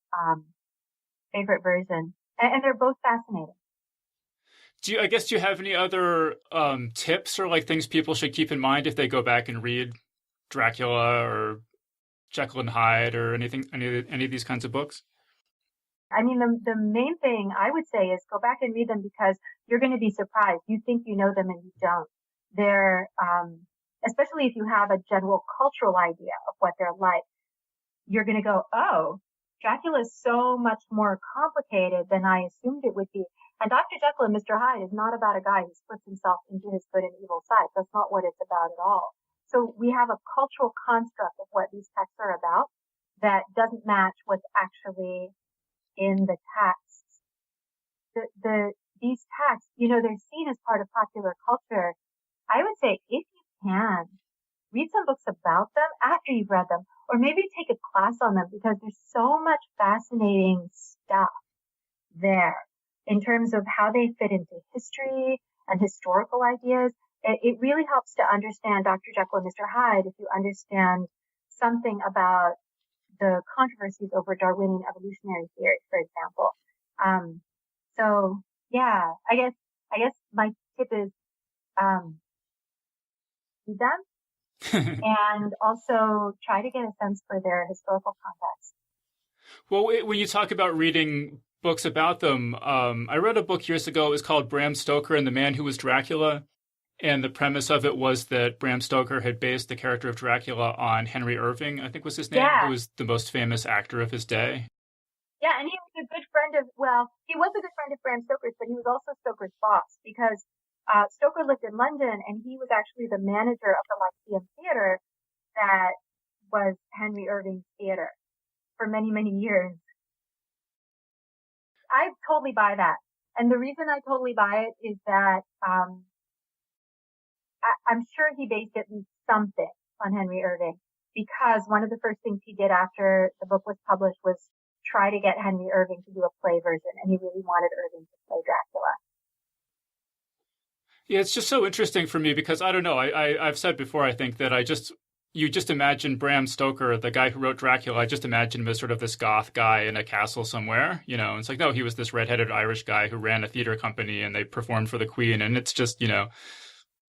version, and they're both fascinating. Do you have any other tips or like things people should keep in mind if they go back and read Dracula or Jekyll and Hyde or any of these kinds of books? I mean, the main thing I would say is go back and read them because you're going to be surprised. You think you know them and you don't. They're, especially if you have a general cultural idea of what they're like, you're going to go, oh, Dracula is so much more complicated than I assumed it would be. And Dr. Jekyll and Mr. Hyde is not about a guy who splits himself into his good and evil sides. That's not what it's about at all. So we have a cultural construct of what these texts are about that doesn't match what's actually in the texts. These texts, they're seen as part of popular culture. I would say if you can, read some books about them after you've read them, or maybe take a class on them because there's so much fascinating stuff there in terms of how they fit into history and historical ideas. It really helps to understand Dr. Jekyll and Mr. Hyde if you understand something about the controversies over Darwinian evolutionary theory, for example. So yeah, I guess my tip is, read them and also try to get a sense for their historical context. Well, when you talk about reading books about them, I read a book years ago. It was called Bram Stoker and the Man Who Was Dracula. And the premise of it was that Bram Stoker had based the character of Dracula on Henry Irving, I think was his name, who was the most famous actor of his day. Yeah, and he was a good friend he was a good friend of Bram Stoker's, but he was also Stoker's boss because Stoker lived in London and he was actually the manager of the Lyceum Theater that was Henry Irving's theater for many, many years. I totally buy that. And the reason I totally buy it is that I'm sure he based at least something on Henry Irving because one of the first things he did after the book was published was try to get Henry Irving to do a play version, and he really wanted Irving to play Dracula. Yeah, it's just so interesting for me because I don't know. I've said before, I think that you just imagine Bram Stoker, the guy who wrote Dracula, I just imagine him as sort of this goth guy in a castle somewhere, you know. It's like, no, he was this redheaded Irish guy who ran a theater company and they performed for the Queen, and it's just, you know,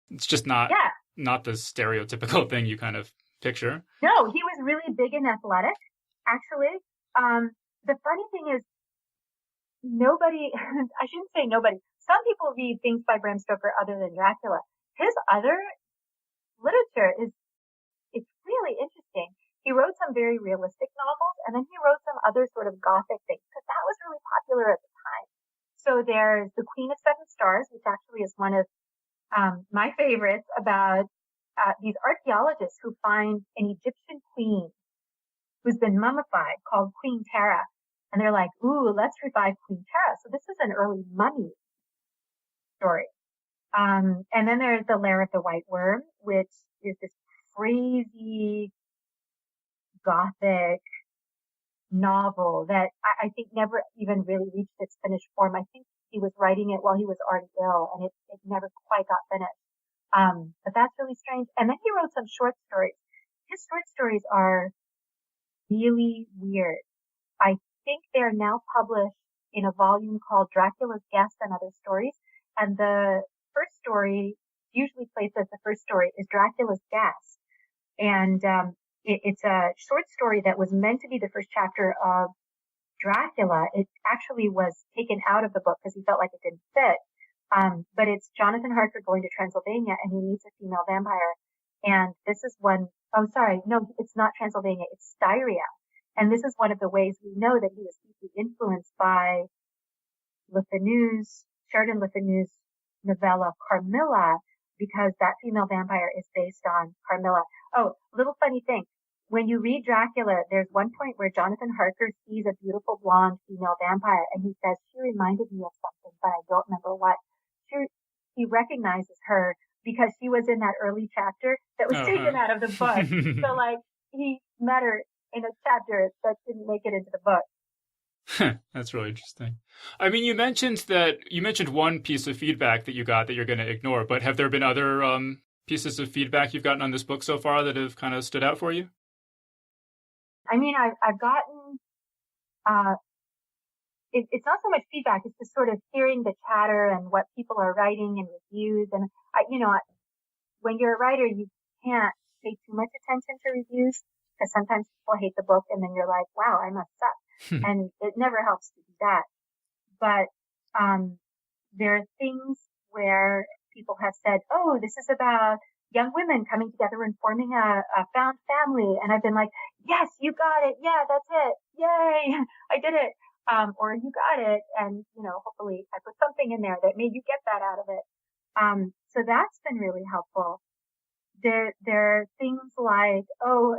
it's just not the stereotypical thing you kind of picture. No, he was really big and athletic, actually. The funny thing is, nobody, I shouldn't say nobody, some people read things by Bram Stoker other than Dracula. His other literature it's really interesting. He wrote some very realistic novels, and then he wrote some other sort of gothic things, because that was really popular at the time. So there's The Queen of Seven Stars, which actually is one of my favorites, about these archaeologists who find an Egyptian queen who's been mummified called Queen Tara. And they're like, ooh, let's revive Queen Tara. So this is an early mummy story. And then there's The Lair of the White Worm, which is this crazy gothic novel that I think never even really reached its finished form. I think he was writing it while he was already ill, and it never quite got finished. But that's really strange. And then he wrote some short stories. His short stories are really weird. I think they're now published in a volume called Dracula's Guest and Other Stories. And the first story, usually placed as the first story, is Dracula's Guest. And it's a short story that was meant to be the first chapter of Dracula. It actually was taken out of the book because he felt like it didn't fit. But it's Jonathan Harker going to Transylvania and he meets a female vampire. And this is it's not Transylvania, it's Styria. And this is one of the ways we know that he was deeply influenced by Sheridan Le Fanu's novella Carmilla, because that female vampire is based on Carmilla. Oh, little funny thing. When you read Dracula, there's one point where Jonathan Harker sees a beautiful blonde female vampire and he says, she reminded me of something, but I don't remember what. He recognizes her because she was in that early chapter that was taken out of the book. So like he met her in a chapter that didn't make it into the book. That's really interesting. I mean, you mentioned one piece of feedback that you got that you're going to ignore, but have there been other pieces of feedback you've gotten on this book so far that have kind of stood out for you? I mean, I've gotten, it's not so much feedback, it's just sort of hearing the chatter and what people are writing and reviews. And when you're a writer, you can't pay too much attention to reviews because sometimes people hate the book and then you're like, wow, I must suck. And it never helps to do that. But there are things where people have said, oh, this is about young women coming together and forming a found family. And I've been like, yes, you got it. Yeah, that's it. Yay. I did it. Or you got it. And, hopefully I put something in there that made you get that out of it. So that's been really helpful. There are things like, oh,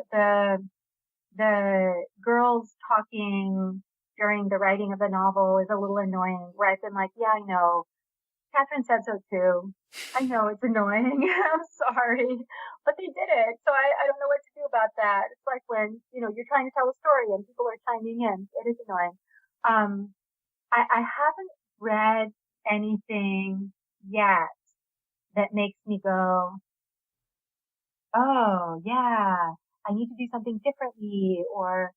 the girls talking during the writing of the novel is a little annoying, where I've been like, yeah, I know. Catherine said so too. I know it's annoying. I'm sorry, but they did it. So I don't know what to do about that. It's like when, you're trying to tell a story and people are chiming in. It is annoying. I haven't read anything yet that makes me go, oh yeah, I need to do something differently. Or,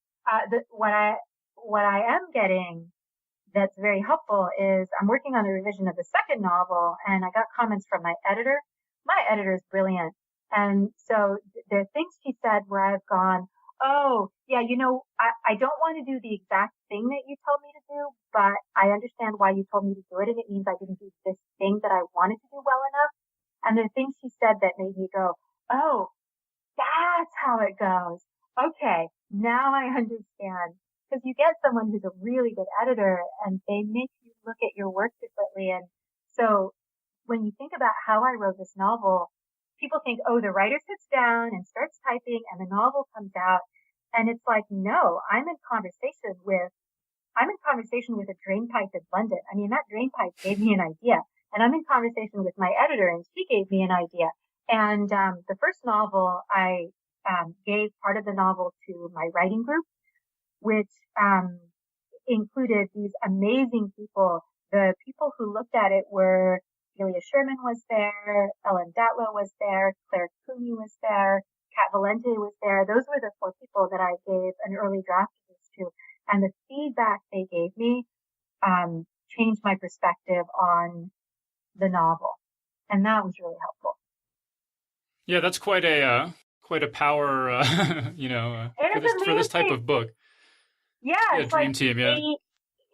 what I am getting that's very helpful is I'm working on the revision of the second novel and I got comments from my editor. My editor is brilliant. And so there are things she said where I've gone, oh, yeah, I don't want to do the exact thing that you told me to do, but I understand why you told me to do it. And it means I didn't do this thing that I wanted to do well enough. And there are things she said that made me go, oh, that's how it goes. Okay, now I understand. because you get someone who's a really good editor and they make you look at your work differently. And so when you think about how I wrote this novel, people think, oh, the writer sits down and starts typing and the novel comes out. And it's like, no, I'm in conversation with a drain pipe in London. I mean, that drain pipe gave me an idea. And I'm in conversation with my editor and she gave me an idea. And the first novel, I gave part of the novel to my writing group, which included these amazing people. The people who looked at it were Celia Sherman was there, Ellen Datlow was there, Claire Cooney was there, Kat Valente was there. Those were the 4 people that I gave an early draft of this to. And the feedback they gave me changed my perspective on the novel. And that was really helpful. Yeah, that's quite a power, for this type of book. Yeah, it's dream like team. Yeah,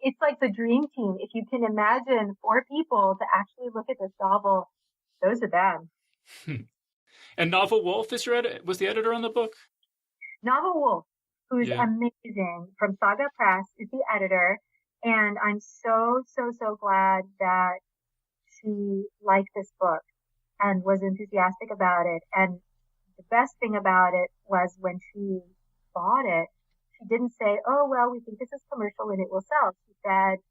it's like the dream team. If you can imagine 4 people to actually look at this novel, those are them. And Novel Wolf was the editor on the book. Novel Wolf, who's amazing, from Saga Press, is the editor, and I'm so glad that she liked this book and was enthusiastic about it. And the best thing about it was when she bought it, she didn't say, oh, well, we think this is commercial and it will sell. She said,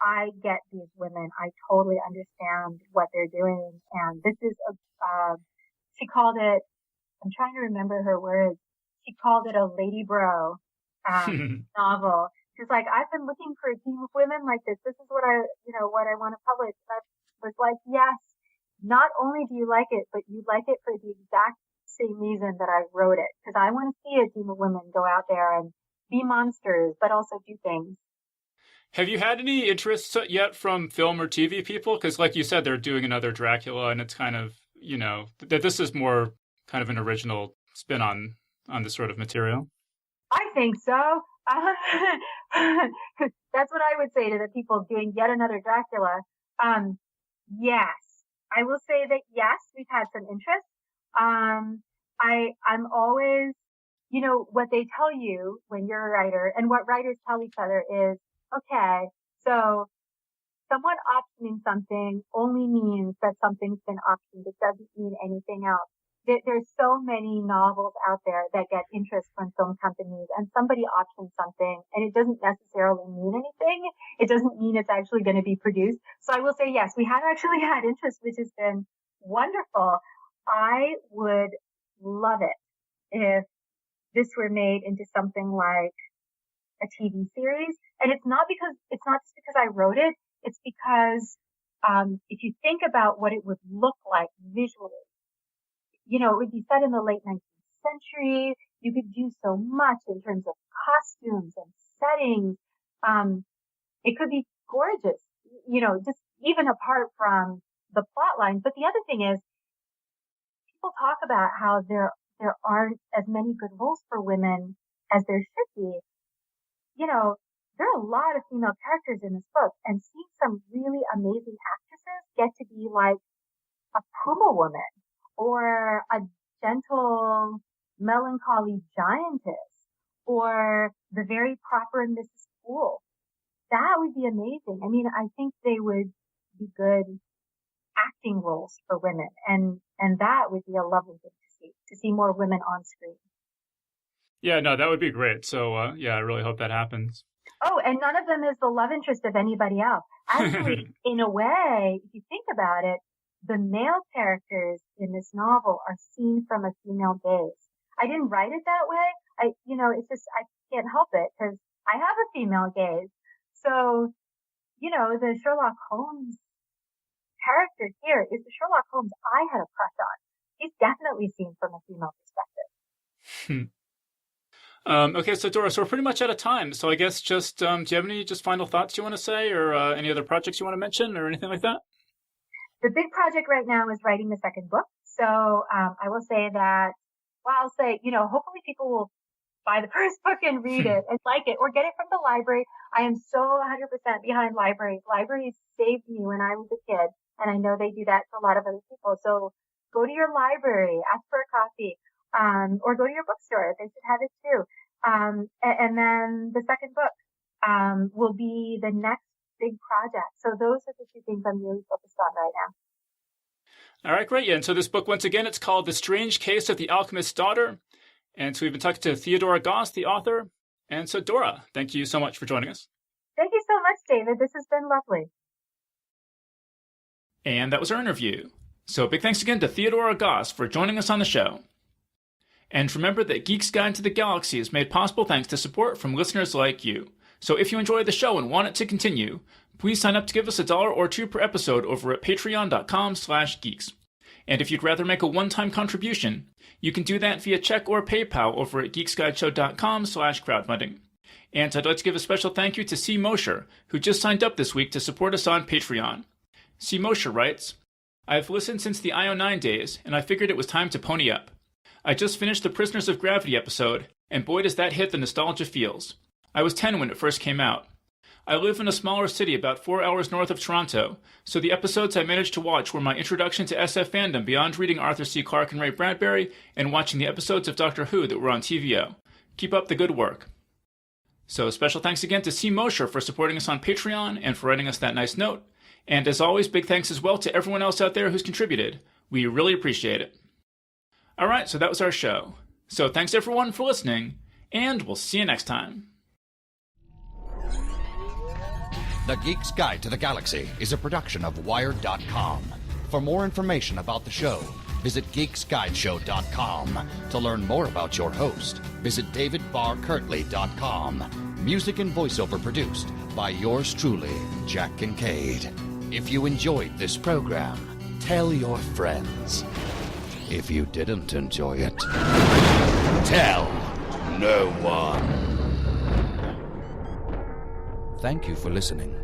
I get these women. I totally understand what they're doing. And this is she called it, I'm trying to remember her words. She called it a lady bro novel. She's like, I've been looking for a team of women like this. This is what I want to publish. And I was like, yes, not only do you like it, but you like it for the exact same reason that I wrote it. Because I want to see a team of women go out there and be monsters, but also do things. Have you had any interest yet from film or TV people? Because like you said, they're doing another Dracula, and it's kind of, that this is more kind of an original spin on this sort of material. I think so. That's what I would say to the people doing yet another Dracula. Yes, I will say that yes, we've had some interest. I'm always, what they tell you when you're a writer and what writers tell each other is, okay, so someone optioning something only means that something's been optioned. It doesn't mean anything else. There's so many novels out there that get interest from film companies, and somebody options something and it doesn't necessarily mean anything. It doesn't mean it's actually going to be produced. So I will say, yes, we have actually had interest, which has been wonderful. I would love it if this were made into something like a TV series. And it's not just because I wrote it. It's because, if you think about what it would look like visually, it would be set in the late 19th century. You could do so much in terms of costumes and settings. It could be gorgeous, just even apart from the plot line. But the other thing is, people talk about how there aren't as many good roles for women as there should be. There are a lot of female characters in this book, and seeing some really amazing actresses get to be like a Puma woman or a gentle, melancholy giantess or the very proper Mrs. Poole. That would be amazing. I mean, I think they would be good acting roles for women, and that would be a lovely thing to see more women on screen. Yeah, no, that would be great. So, I really hope that happens. Oh, and none of them is the love interest of anybody else. Actually, in a way, if you think about it, the male characters in this novel are seen from a female gaze. I didn't write it that way. It's just, I can't help it because I have a female gaze. So, the Sherlock Holmes character here is the Sherlock Holmes I had a crush on. He's definitely seen from a female perspective. Okay, so Dora, so we're pretty much out of time. So I guess just, do you have any just final thoughts you want to say, or any other projects you want to mention, or anything like that? The big project right now is writing the second book. So I will say that, I'll say, hopefully people will buy the first book and read it and like it, or get it from the library. I am so 100% behind libraries. Libraries saved me when I was a kid, and I know they do that to a lot of other people. So go to your library, ask for a copy, or go to your bookstore. They should have it too. And then the second book will be the next big project. So those are the two things I'm really focused on right now. All right, great. Yeah, and so this book, once again, it's called The Strange Case of the Alchemist's Daughter. And so we've been talking to Theodora Goss, the author. And so, Dora, thank you so much for joining us. Thank you so much, David. This has been lovely. And that was our interview. So big thanks again to Theodora Goss for joining us on the show. And remember that Geek's Guide to the Galaxy is made possible thanks to support from listeners like you. So if you enjoy the show and want it to continue, please sign up to give us $1 or $2 per episode over at patreon.com/geeks. And if you'd rather make a one-time contribution, you can do that via check or PayPal over at geeksguideshow.com/crowdfunding. And I'd like to give a special thank you to C. Mosher, who just signed up this week to support us on Patreon. C. Mosher writes, I've listened since the IO9 days, and I figured it was time to pony up. I just finished the Prisoners of Gravity episode, and boy does that hit the nostalgia feels. I was 10 when it first came out. I live in a smaller city about 4 hours north of Toronto, so the episodes I managed to watch were my introduction to SF fandom beyond reading Arthur C. Clarke and Ray Bradbury and watching the episodes of Doctor Who that were on TVO. Keep up the good work. So special thanks again to C. Mosher for supporting us on Patreon and for writing us that nice note. And as always, big thanks as well to everyone else out there who's contributed. We really appreciate it. Alright, so that was our show. So thanks everyone for listening, and we'll see you next time. The Geek's Guide to the Galaxy is a production of Wired.com. For more information about the show, visit geeksguideshow.com. To learn more about your host, visit davidbarrkirtley.com. Music and voiceover produced by yours truly, Jack Kincaid. If you enjoyed this program, tell your friends. If you didn't enjoy it, tell no one. Thank you for listening.